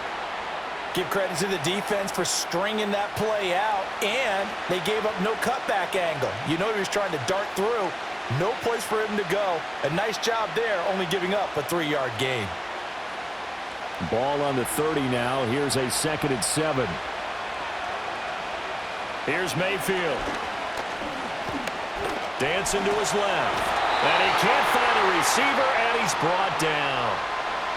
Give credit to the defense for stringing that play out, and they gave up no cutback angle. You know he was trying to dart through. No place for him to go. A nice job there, only giving up a 3-yard gain. Ball on the 30 now. Here's a 2nd and 7. Here's Mayfield. Dancing to his left. And he can't find a receiver, and he's brought down.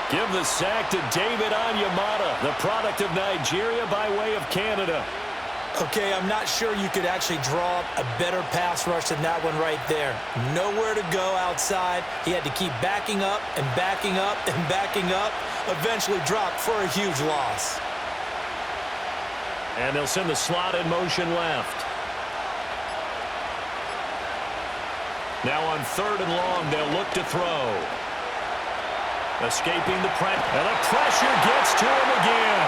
Give the sack to David Onyemata, the product of Nigeria by way of Canada. Okay, I'm not sure you could actually draw up a better pass rush than that one right there. Nowhere to go outside. He had to keep backing up and backing up and backing up. Eventually dropped for a huge loss. And they'll send the slot in motion left. Now on 3rd and long, they'll look to throw. Escaping the pressure. And the pressure gets to him again.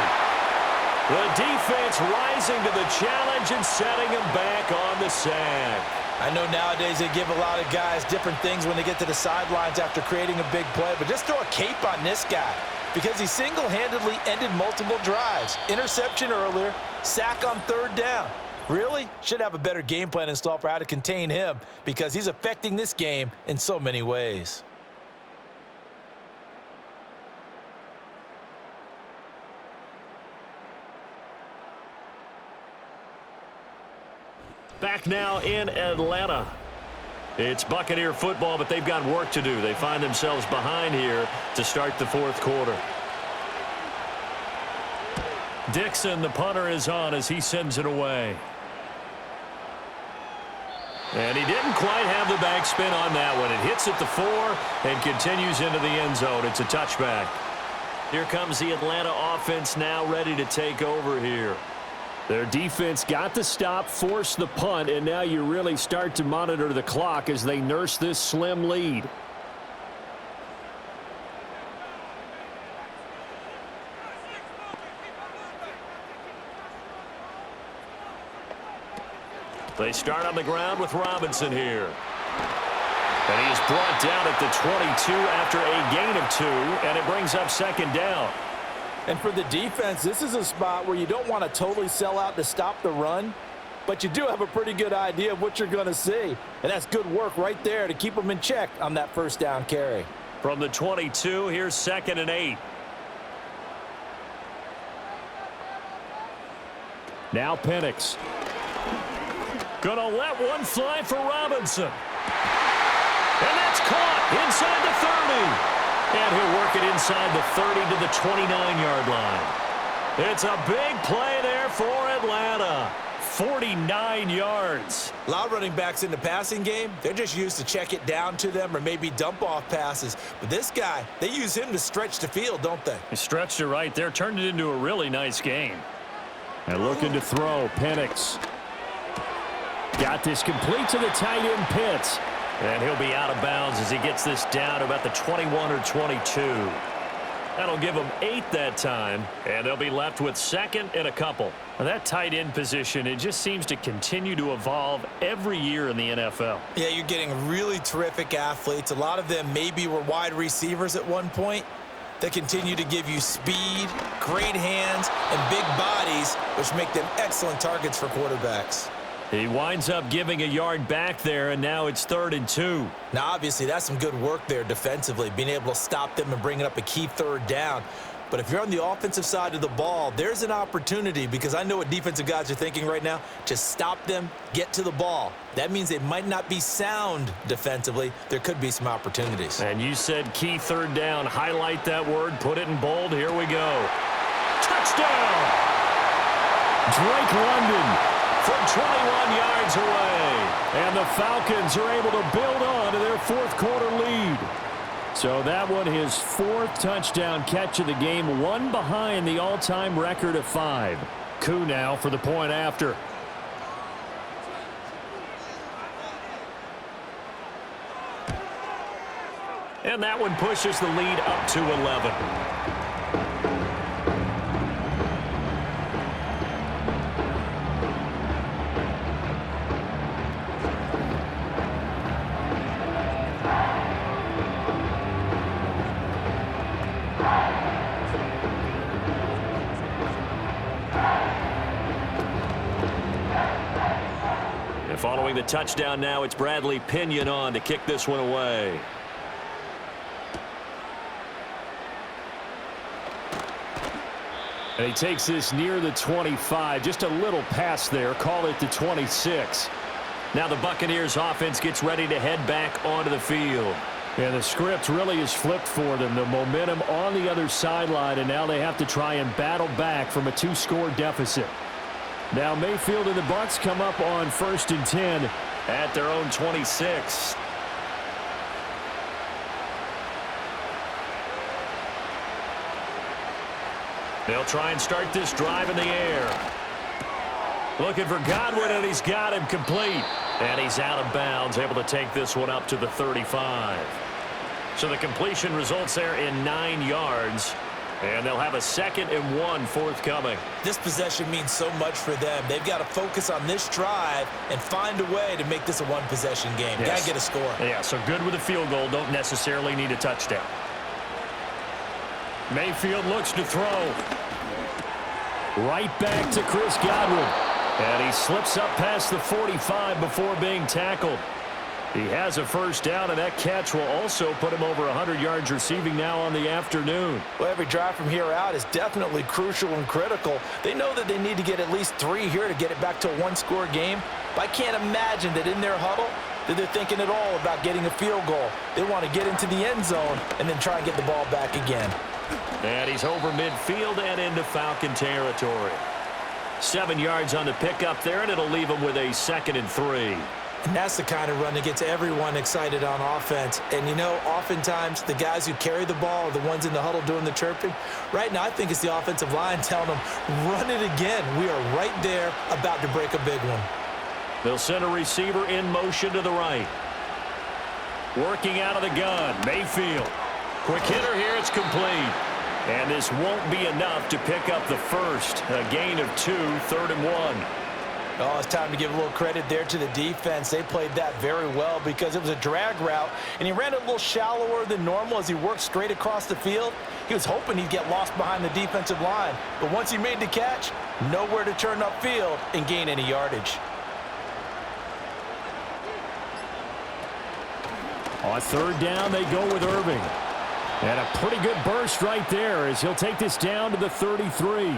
The defense rising to the challenge and setting him back on the sack. I know nowadays they give a lot of guys different things when they get to the sidelines after creating a big play, but just throw a cape on this guy because he single-handedly ended multiple drives. Interception earlier, sack on 3rd down. Really? Should have a better game plan installed for how to contain him because he's affecting this game in so many ways. Back now in Atlanta. It's Buccaneer football, but they've got work to do. They find themselves behind here to start the 4th quarter. Dixon, the punter, is on as he sends it away. And he didn't quite have the backspin on that one. It hits at the 4 and continues into the end zone. It's a touchback. Here comes the Atlanta offense now ready to take over here. Their defense got the stop, forced the punt, and now you really start to monitor the clock as they nurse this slim lead. They start on the ground with Robinson here. And he is brought down at the 22 after a gain of 2, and it brings up 2nd down. And for the defense, this is a spot where you don't want to totally sell out to stop the run, but you do have a pretty good idea of what you're going to see. And that's good work right there to keep them in check on that 1st down carry. From the 22, here's 2nd and 8. Now Penix. Gonna let one fly for Robinson. And that's caught inside the 30. And he'll work it inside the 30 to the 29-yard line. It's a big play there for Atlanta. 49 yards. A lot of running backs in the passing game, they're just used to check it down to them or maybe dump off passes. But this guy, they use him to stretch the field, don't they? He stretched it right there, turned it into a really nice game. And looking to throw, Penix. Got this complete to the tight end, Pitts. And he'll be out of bounds as he gets this down to about the 21 or 22. That'll give them 8 that time, and they'll be left with 2nd and a couple. Now, that tight end position, it just seems to continue to evolve every year in the NFL. Yeah, you're getting really terrific athletes. A lot of them maybe were wide receivers at one point. They continue to give you speed, great hands, and big bodies, which make them excellent targets for quarterbacks. He winds up giving a yard back there, and now it's 3rd and 2. Now, obviously, that's some good work there defensively, being able to stop them and bringing up a key 3rd down. But if you're on the offensive side of the ball, there's an opportunity because I know what defensive guys are thinking right now. Just stop them, get to the ball. That means they might not be sound defensively. There could be some opportunities. And you said key 3rd down. Highlight that word. Put it in bold. Here we go. Touchdown! Drake London from 21 yards away. And the Falcons are able to build on to their 4th quarter lead. So that one, his 4th touchdown catch of the game, one behind the all-time record of 5. Koo now for the point after. And that one pushes the lead up to 11. Following the touchdown now, it's Bradley Pinion on to kick this one away. And he takes this near the 25. Just a little pass there. Call it the 26. Now the Buccaneers offense gets ready to head back onto the field. Yeah, the script really is flipped for them. The momentum on the other sideline, and now they have to try and battle back from a 2-score deficit. Now Mayfield and the Bucs come up on 1st and 10 at their own 26. They'll try and start this drive in the air. Looking for Godwin, and he's got him complete. And he's out of bounds, able to take this one up to the 35. So the completion results there in 9 yards. And they'll have a 2nd and 1 forthcoming. This possession means so much for them. They've got to focus on this drive and find a way to make this a one-possession game. Yes. Got to get a score. Yeah, so good with a field goal. Don't necessarily need a touchdown. Mayfield looks to throw. Right back to Chris Godwin. And he slips up past the 45 before being tackled. He has a first down, and that catch will also put him over 100 yards receiving now on the afternoon. Well, every drive from here out is definitely crucial and critical. They know that they need to get at least 3 here to get it back to a 1-score game. But I can't imagine that in their huddle that they're thinking at all about getting a field goal. They want to get into the end zone and then try and get the ball back again. And he's over midfield and into Falcon territory. 7 yards on the pickup there, and it'll leave him with a 2nd and 3. And that's the kind of run that gets everyone excited on offense. And, you know, oftentimes the guys who carry the ball are the ones in the huddle doing the chirping. Right now, I think it's the offensive line telling them, run it again. We are right there about to break a big one. They'll send a receiver in motion to the right. Working out of the gun, Mayfield. Quick hitter here, it's complete. And this won't be enough to pick up the first. A gain of 2, 3rd and 1. Oh, it's time to give a little credit there to the defense. They played that very well because it was a drag route, and he ran it a little shallower than normal as he worked straight across the field. He was hoping he'd get lost behind the defensive line, but once he made the catch, nowhere to turn upfield and gain any yardage. On 3rd down, they go with Irving. And a pretty good burst right there as he'll take this down to the 33.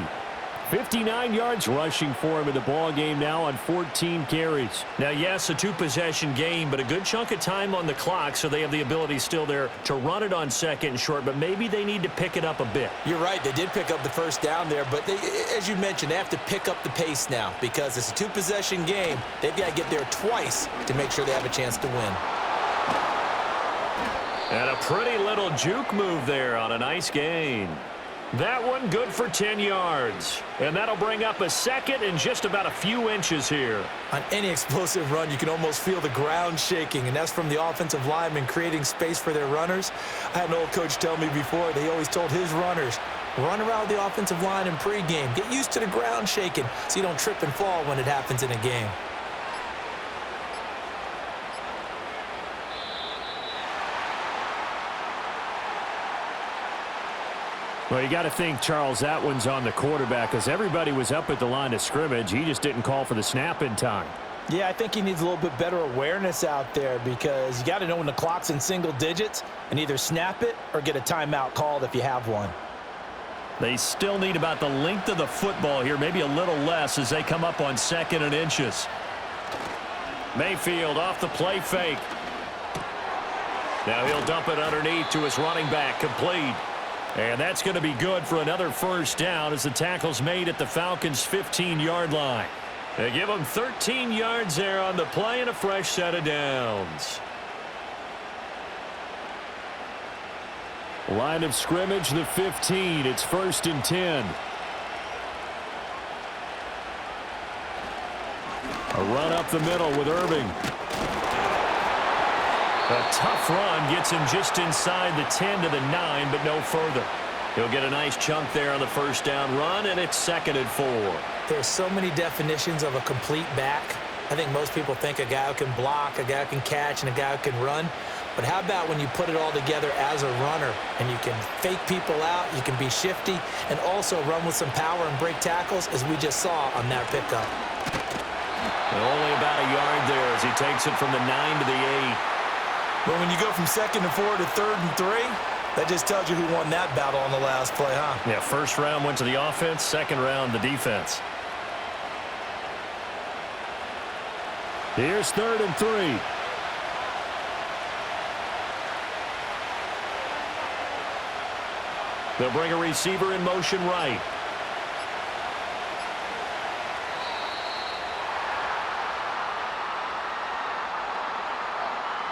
59 yards rushing for him in the ball game now on 14 carries. Now, yes, a 2-possession game, but a good chunk of time on the clock, so they have the ability still there to run it on 2nd and short, but maybe they need to pick it up a bit. You're right. They did pick up the first down there, but as you mentioned, they have to pick up the pace now because it's a 2-possession game. They've got to get there twice to make sure they have a chance to win. And a pretty little juke move there on a nice gain. That one good for 10 yards. And that'll bring up a 2nd and just about a few inches here. On any explosive run, you can almost feel the ground shaking, and that's from the offensive linemen creating space for their runners. I had an old coach tell me before, they always told his runners, run around the offensive line in pregame. Get used to the ground shaking so you don't trip and fall when it happens in a game. Well, you got to think, Charles, that one's on the quarterback because everybody was up at the line of scrimmage. He just didn't call for the snap in time. Yeah, I think he needs a little bit better awareness out there because you got to know when the clock's in single digits and either snap it or get a timeout called if you have one. They still need about the length of the football here, maybe a little less as they come up on 2nd and inches. Mayfield off the play fake. Now he'll dump it underneath to his running back, complete. And that's going to be good for another first down as the tackle's made at the Falcons' 15-yard line. They give them 13 yards there on the play and a fresh set of downs. Line of scrimmage, the 15. It's 1st and 10. A run up the middle with Irving. A tough run gets him just inside the 10 to the 9, but no further. He'll get a nice chunk there on the first down run, and it's 2nd and 4. There's so many definitions of a complete back. I think most people think a guy who can block, a guy who can catch, and a guy who can run. But how about when you put it all together as a runner and you can fake people out, you can be shifty, and also run with some power and break tackles, as we just saw on that pickup. And only about a yard there as he takes it from the 9 to the 8. But when you go from 2nd and 4 to 3rd and 3, that just tells you who won that battle on the last play, huh? Yeah, first round went to the offense, second round the defense. Here's 3rd and 3. They'll bring a receiver in motion right.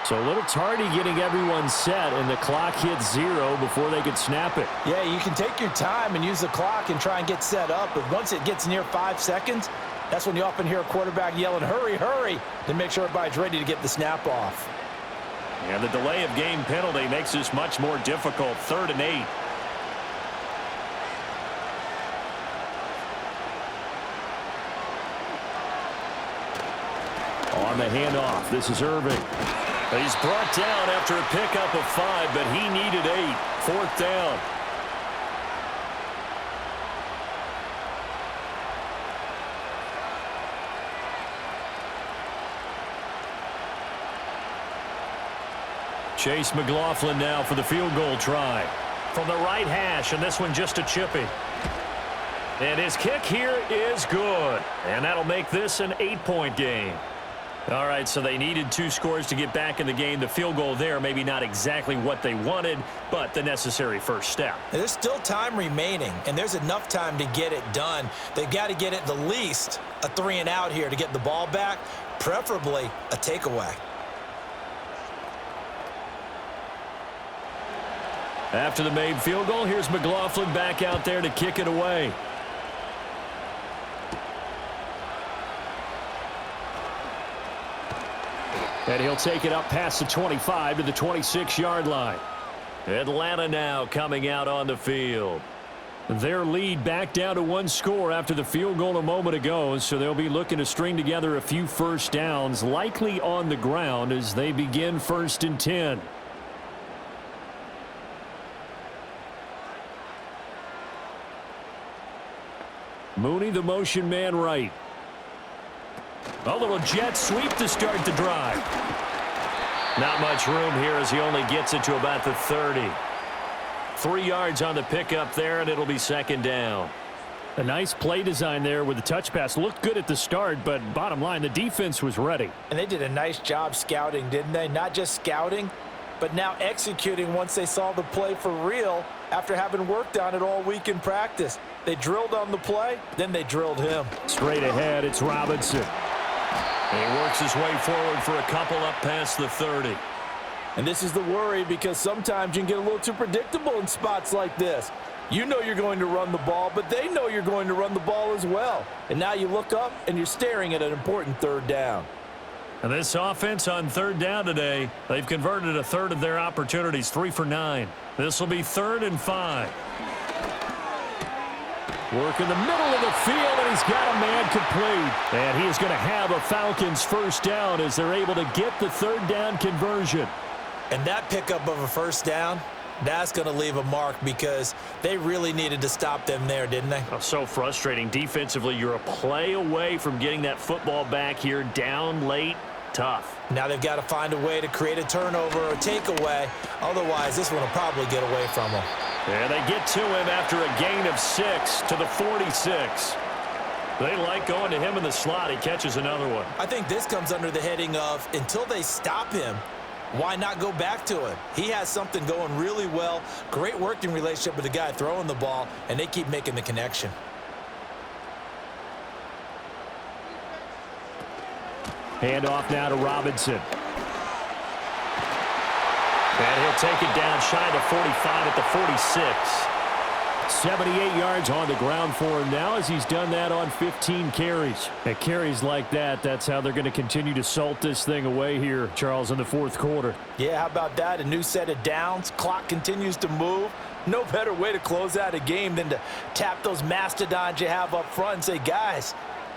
So a little tardy getting everyone set, and the clock hits 0 before they could snap it. Yeah, you can take your time and use the clock and try and get set up, but once it gets near 5 seconds, that's when you often hear a quarterback yelling, hurry, hurry, to make sure everybody's ready to get the snap off. And the delay of game penalty makes this much more difficult. 3rd and 8. On the handoff, this is Irving. He's brought down after a pickup of 5, but he needed 8. 4th down. Chase McLaughlin now for the field goal try. From the right hash, and this one just a chippy. And his kick here is good. And that'll make this an 8-point game. All right, so they needed 2 scores to get back in the game. The field goal there, maybe not exactly what they wanted, but the necessary first step. There's still time remaining, and there's enough time to get it done. They've got to get at the least a 3-and-out here to get the ball back, preferably a takeaway. After the made field goal, here's McLaughlin back out there to kick it away. And he'll take it up past the 25 to the 26-yard line. Atlanta now coming out on the field. Their lead back down to 1 score after the field goal a moment ago, so they'll be looking to string together a few first downs, likely on the ground as they begin 1st and 10. Mooney, the motion man right. A little jet sweep to start the drive. Not much room here as he only gets it to about the 30. 3 yards on the pickup there, and it'll be 2nd down. A nice play design there with the touch pass. Looked good at the start, but bottom line, the defense was ready. And they did a nice job scouting, didn't they? Not just scouting, but now executing once they saw the play for real after having worked on it all week in practice. They drilled on the play, then they drilled him. Straight ahead, it's Robinson. And he works his way forward for a couple up past the 30. And this is the worry, because sometimes you can get a little too predictable in spots like this. You know you're going to run the ball, but they know you're going to run the ball as well. And now you look up and you're staring at an important 3rd down. And this offense on 3rd down today, they've converted a third of their opportunities, 3 for 9. This will be 3rd and 5. Work in the middle of the field, and he's got a man complete. And he is going to have a Falcons first down as they're able to get the 3rd down conversion. And that pickup of a first down, that's going to leave a mark, because they really needed to stop them there, didn't they? Oh, so frustrating. Defensively, you're a play away from getting that football back here, down late. Tough. Now they've got to find a way to create a turnover or a takeaway. Otherwise, this one will probably get away from them. And they get to him after a gain of 6 to the 46. They like going to him in the slot. He catches another one. I think this comes under the heading of, until they stop him, why not go back to him? He has something going really well. Great working relationship with the guy throwing the ball, and they keep making the connection. Handoff now to Robinson. And he'll take it down shy of the 45 at the 46. 78 yards on the ground for him now as he's done that on 15 carries. And carries like that, that's how they're going to continue to salt this thing away here, Charles, in the fourth quarter. Yeah, how about that? A new set of downs. Clock continues to move. No better way to close out a game than to tap those mastodons you have up front and say, guys,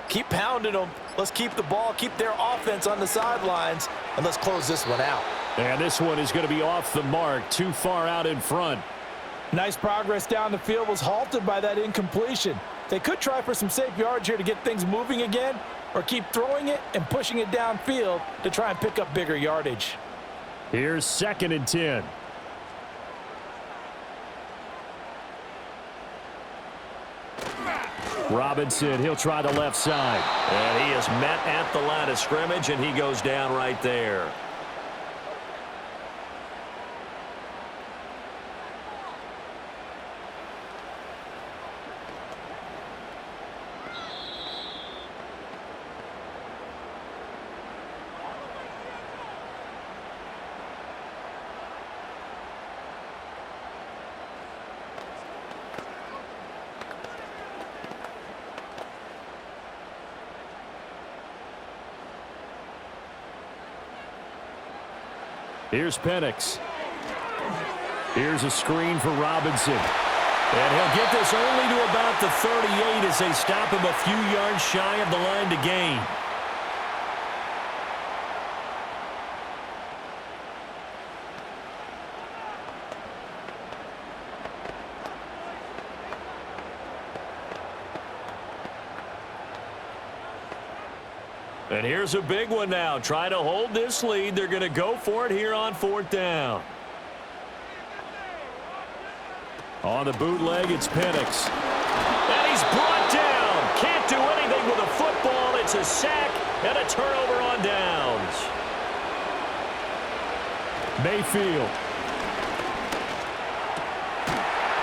keep pounding them. Let's keep the ball, keep their offense on the sidelines, and let's close this one out. And this one is going to be off the mark, too far out in front. Nice progress down the field was halted by that incompletion. They could try for some safe yards here to get things moving again, or keep throwing it and pushing it downfield to try and pick up bigger yardage. Here's 2nd and 10. Robinson, he'll try the left side. And he is met at the line of scrimmage, and he goes down right there. Here's Penix. Here's a screen for Robinson. And he'll get this only to about the 38 as they stop him a few yards shy of the line to gain. And here's a big one now. Trying to hold this lead. They're going to go for it here on 4th down. On the bootleg, it's Penix. And he's brought down. Can't do anything with a football. It's a sack and a turnover on downs. Mayfield.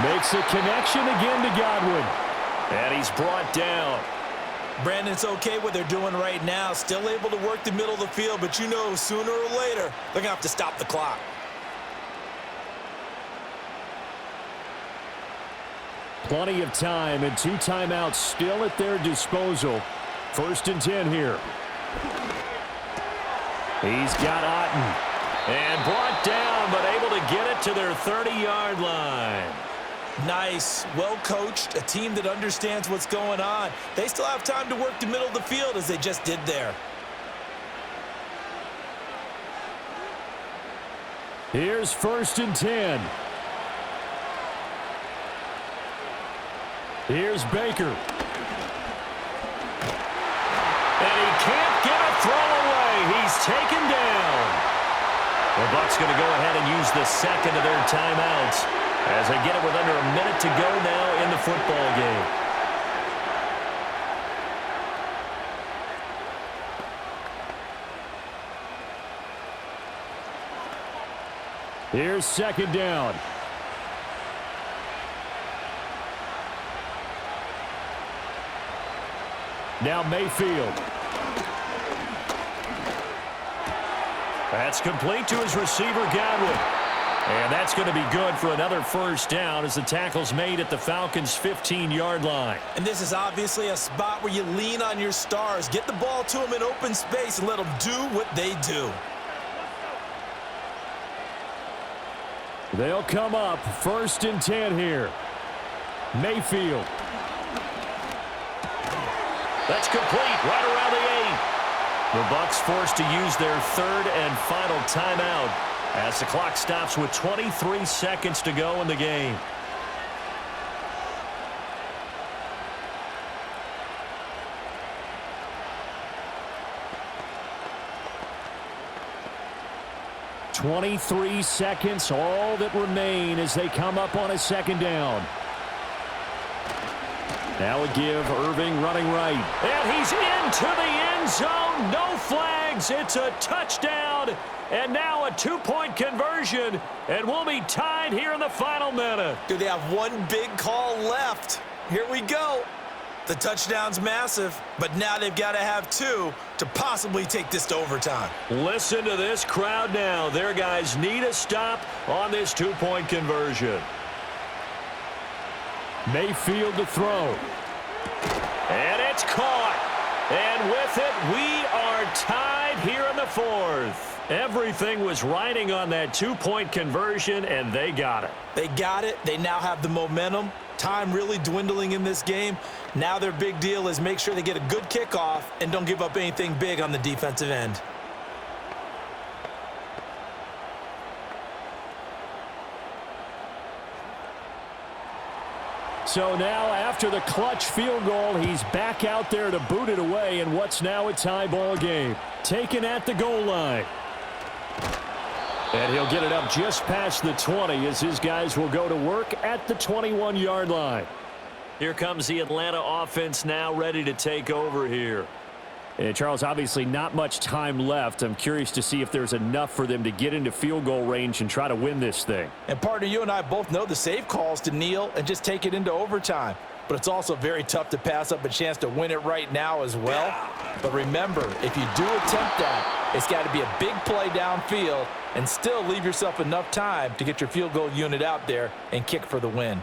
Makes a connection again to Godwin. And he's brought down. Brandon, it's okay what they're doing right now. Still able to work the middle of the field, but you know sooner or later they're going to have to stop the clock. Plenty of time and 2 timeouts still at their disposal. 1st and 10 here. He's got Otten. And brought down, but able to get it to their 30-yard line. Nice, well coached, a team that understands what's going on. They still have time to work the middle of the field as they just did there. Here's 1st and 10. Here's Baker. And he can't get a throw away. He's taken down. The Bucs going to go ahead and use the second of their timeouts as they get it with under a minute to go now in the football game. Here's 2nd down. Now Mayfield. That's complete to his receiver, Godwin. And that's going to be good for another 1st down as the tackle's made at the Falcons' 15-yard line. And this is obviously a spot where you lean on your stars. Get the ball to them in open space and let them do what they do. They'll come up 1st and 10 here. Mayfield. That's complete right around the 8. The Bucs forced to use their 3rd and final timeout as the clock stops with 23 seconds to go in the game. .23 seconds, all that remain as they come up on a 2nd down. Now a give, Irving running right. And he's into the end zone. No flags. It's a touchdown. And now a 2-point conversion. And we'll be tied here in the final minute. Do they have one big call left? Here we go. The touchdown's massive, but now they've got to have 2 to possibly take this to overtime. Listen to this crowd now. Their guys need a stop on this 2-point conversion. Mayfield to throw. And it's caught. And with it, we are tied here in the fourth. Everything was riding on that two-point conversion, and they got it. They got it. They now have the momentum. Time really dwindling in this game. Now their big deal is make sure they get a good kickoff and don't give up anything big on the defensive end. So now after the clutch field goal, he's back out there to boot it away in what's now a tie ball game. Taken at the goal line. And he'll get it up just past the 20 as his guys will go to work at the 21-yard line. Here comes the Atlanta offense now ready to take over here. And Charles, obviously not much time left. I'm curious to see if there's enough for them to get into field goal range and try to win this thing. And partner, you and I both know the safe calls to kneel and just take it into overtime. But it's also very tough to pass up a chance to win it right now as well. But remember, if you do attempt that, it's got to be a big play downfield and still leave yourself enough time to get your field goal unit out there and kick for the win.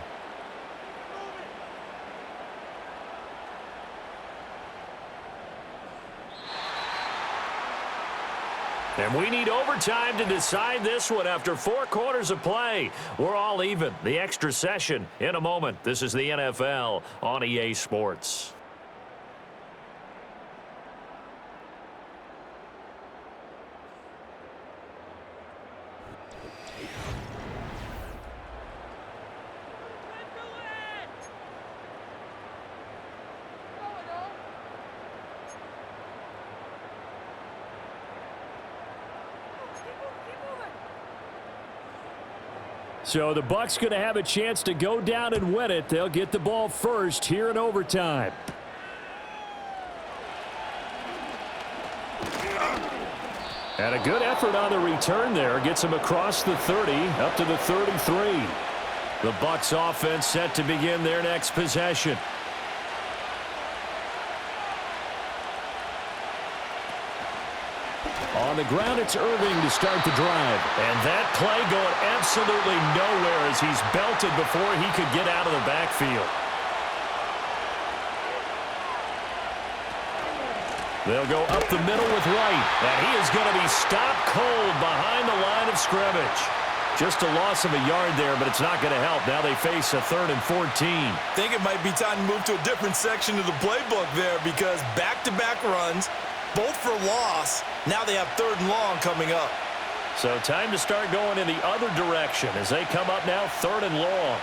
And we need overtime to decide this one after 4 quarters of play. We're all even. The extra session in a moment. This is the NFL on EA Sports. So the Bucs going to have a chance to go down and win it. They'll get the ball first here in overtime. And a good effort on the return there. Gets him across the 30, up to the 33. The Bucs offense set to begin their next possession. On the ground, it's Irving to start the drive. And that play going absolutely nowhere as he's belted before he could get out of the backfield. They'll go up the middle with Wright. And he is going to be stopped cold behind the line of scrimmage. Just a loss of a yard there, but it's not going to help. Now they face a 3rd and 14. Think it might be time to move to a different section of the playbook there because back-to-back runs, both for loss. Now they have 3rd and long coming up. So time to start going in the other direction as they come up now 3rd and long.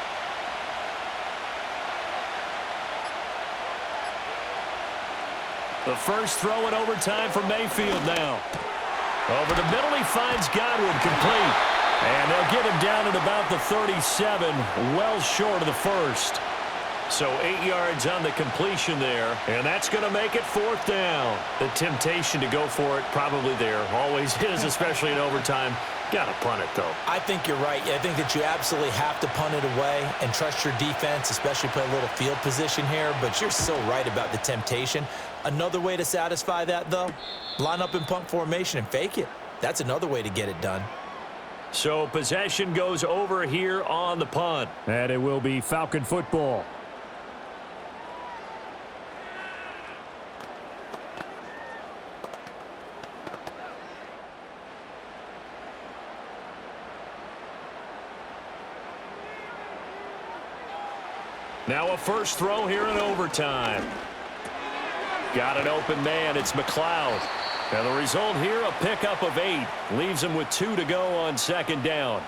The first throw in overtime for Mayfield now. Over the middle, he finds Godwin complete. And they'll get him down at about the 37, well short of the first. So 8 yards on the completion there, and that's going to make it 4th down. The temptation to go for it probably there. Always is, especially in overtime. Got to punt it, though. I think you're right. I think that you absolutely have to punt it away and trust your defense, especially play a little field position here. But you're so right about the temptation. Another way to satisfy that, though, line up in punt formation and fake it. That's another way to get it done. So possession goes over here on the punt. And it will be Falcon football. Now a first throw here in overtime. Got an open man. It's McLeod. And the result here, a pickup of 8. Leaves them with 2 to go on 2nd down.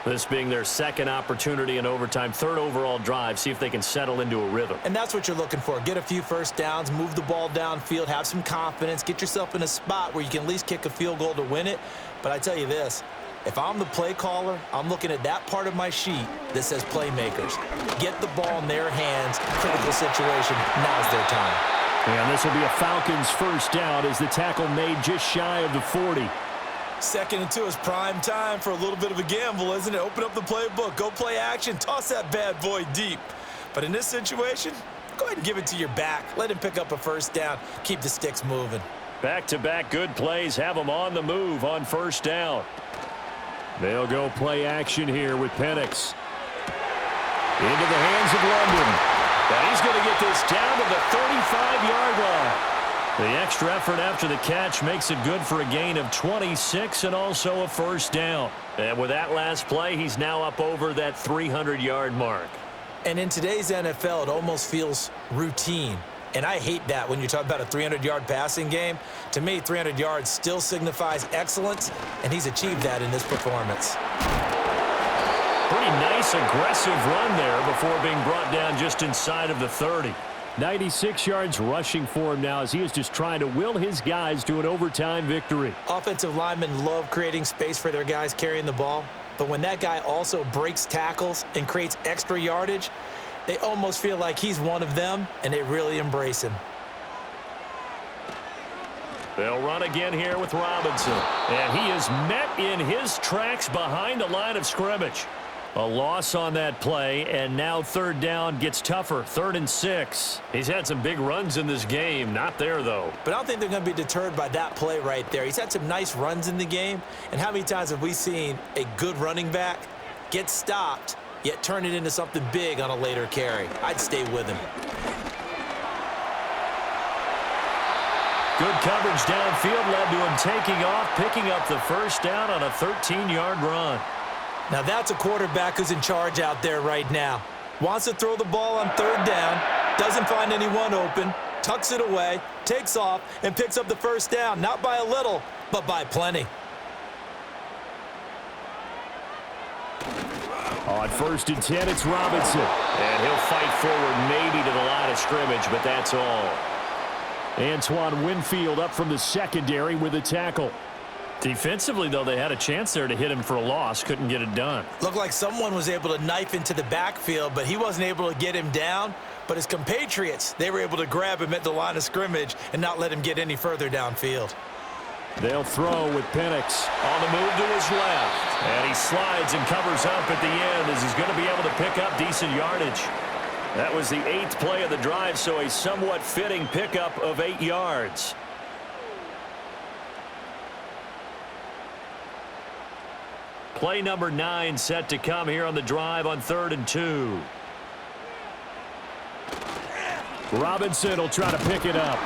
This being their 2nd opportunity in overtime, 3rd overall drive. See if they can settle into a rhythm. And that's what you're looking for. Get a few first downs, move the ball downfield, have some confidence, get yourself in a spot where you can at least kick a field goal to win it. But I tell you this, if I'm the play caller, I'm looking at that part of my sheet that says playmakers. Get the ball in their hands, critical situation, now's their time. And this will be a Falcons first down as the tackle made just shy of the 40. 2nd and 2 is prime time for a little bit of a gamble, isn't it? Open up the playbook, go play action, toss that bad boy deep. But in this situation, go ahead and give it to your back. Let him pick up a first down, keep the sticks moving. Back-to-back good plays have them on the move on first down. They'll go play action here with Penix. Into the hands of London. And he's going to get this down to the 35-yard line. The extra effort after the catch makes it good for a gain of 26 and also a first down. And with that last play, he's now up over that 300-yard mark. And in today's NFL, it almost feels routine. And I hate that when you talk about a 300-yard passing game. To me, 300 yards still signifies excellence, and he's achieved that in this performance. Pretty nice, aggressive run there before being brought down just inside of the 30. 96 yards rushing for him now as he is just trying to will his guys to an overtime victory. Offensive linemen love creating space for their guys carrying the ball, but when that guy also breaks tackles and creates extra yardage, they almost feel like he's one of them, and they really embrace him. They'll run again here with Robinson. And he is met in his tracks behind the line of scrimmage. A loss on that play, and now third down gets tougher. 3rd and 6. He's had some big runs in this game. Not there, though. But I don't think they're going to be deterred by that play right there. He's had some nice runs in the game. And how many times have we seen a good running back get stopped, yet turn it into something big on a later carry? I'd stay with him. Good coverage downfield led to him taking off, picking up the first down on a 13-yard run. Now that's a quarterback who's in charge out there right now. Wants to throw the ball on 3rd down, doesn't find anyone open, tucks it away, takes off, and picks up the first down. Not by a little, but by plenty. On 1st and 10, it's Robinson. And he'll fight forward maybe to the line of scrimmage, but that's all. Antoine Winfield up from the secondary with a tackle. Defensively, though, they had a chance there to hit him for a loss. Couldn't get it done. Looked like someone was able to knife into the backfield, but he wasn't able to get him down. But his compatriots, they were able to grab him at the line of scrimmage and not let him get any further downfield. They'll throw with Penix. On the move to his left. And he slides and covers up at the end as he's going to be able to pick up decent yardage. That was the 8th play of the drive, so a somewhat fitting pickup of 8 yards. Play number 9 set to come here on the drive on 3rd and 2. Robinson will try to pick it up.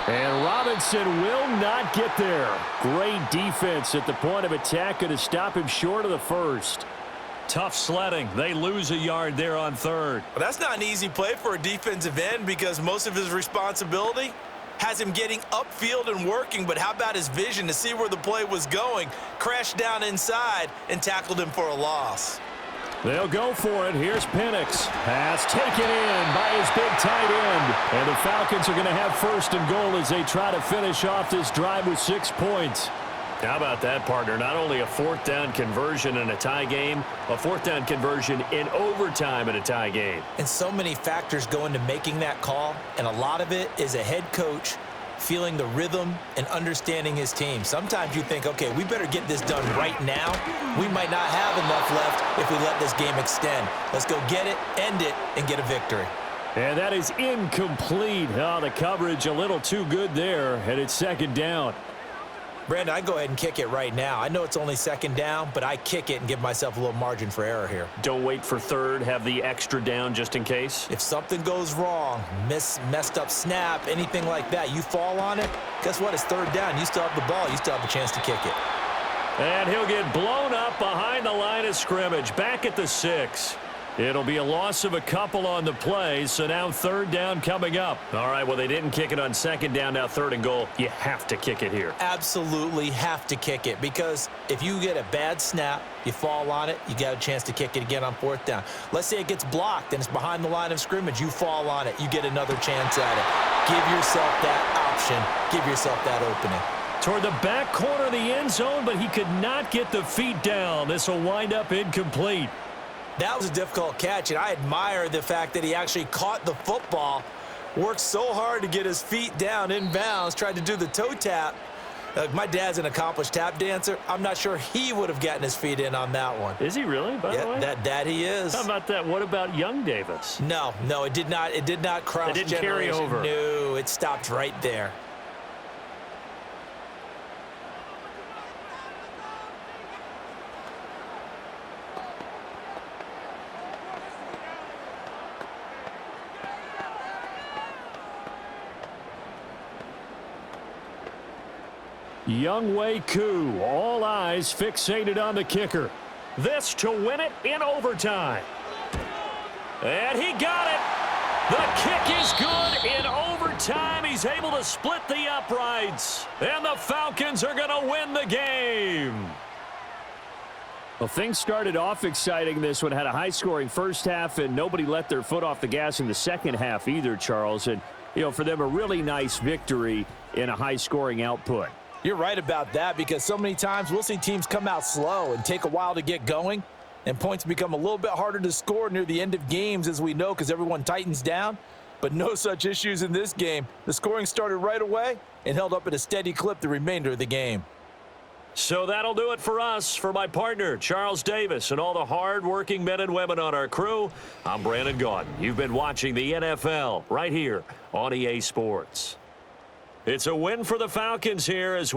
And Robinson will not get there. Great defense at the point of attack, going to stop him short of the first. Tough sledding. They lose a yard there on 3rd. Well, that's not an easy play for a defensive end because most of his responsibility has him getting upfield and working, but how about his vision to see where the play was going? Crashed down inside and tackled him for a loss. They'll go for it. Here's Penix. Pass taken in by his big tight end. And the Falcons are going to have 1st and goal as they try to finish off this drive with 6 points. How about that, partner? Not only a 4th down conversion in a tie game, a 4th down conversion in overtime in a tie game. And so many factors go into making that call, and a lot of it is a head coach feeling the rhythm and understanding his team. Sometimes you think, okay, we better get this done right now. We might not have enough left if we let this game extend. Let's go get it, end it, and get a victory. And that is incomplete. Oh, the coverage a little too good there, and it's 2nd down. Brandon, I go ahead and kick it right now. I know it's only 2nd down, but I kick it and give myself a little margin for error here. Don't wait for 3rd. Have the extra down just in case. If something goes wrong, messed up snap, anything like that, you fall on it, guess what? It's 3rd down. You still have the ball. You still have a chance to kick it. And he'll get blown up behind the line of scrimmage. Back at the 6. It'll be a loss of a couple on the play, so now 3rd down coming up. All right, well, they didn't kick it on 2nd down, now 3rd and goal. You have to kick it here. Absolutely have to kick it because if you get a bad snap, you fall on it, you got a chance to kick it again on 4th down. Let's say it gets blocked and it's behind the line of scrimmage. You fall on it, you get another chance at it. Give yourself that option. Give yourself that opening. Toward the back corner of the end zone, but he could not get the feet down. This will wind up incomplete. That was a difficult catch, and I admire the fact that he actually caught the football, worked so hard to get his feet down in bounds, tried to do the toe tap. My dad's an accomplished tap dancer. I'm not sure he would have gotten his feet in on that one. Is he really, by the way? That he is. How about that? What about young Davis? No, it did not cross it didn't carry over. No, it stopped right there. Younghoe Koo, all eyes fixated on the kicker. This to win it in overtime. And he got it. The kick is good in overtime. He's able to split the uprights. And the Falcons are going to win the game. Well, things started off exciting. This one had a high-scoring first half, and nobody let their foot off the gas in the second half either, Charles. And, for them, a really nice victory in a high-scoring output. You're right about that, because so many times we'll see teams come out slow and take a while to get going, and points become a little bit harder to score near the end of games, as we know, because everyone tightens down. But no such issues in this game. The scoring started right away and held up at a steady clip the remainder of the game. So that'll do it for us. For my partner, Charles Davis, and all the hard-working men and women on our crew, I'm Brandon Gaudin. You've been watching the NFL right here on EA Sports. It's a win for the Falcons here as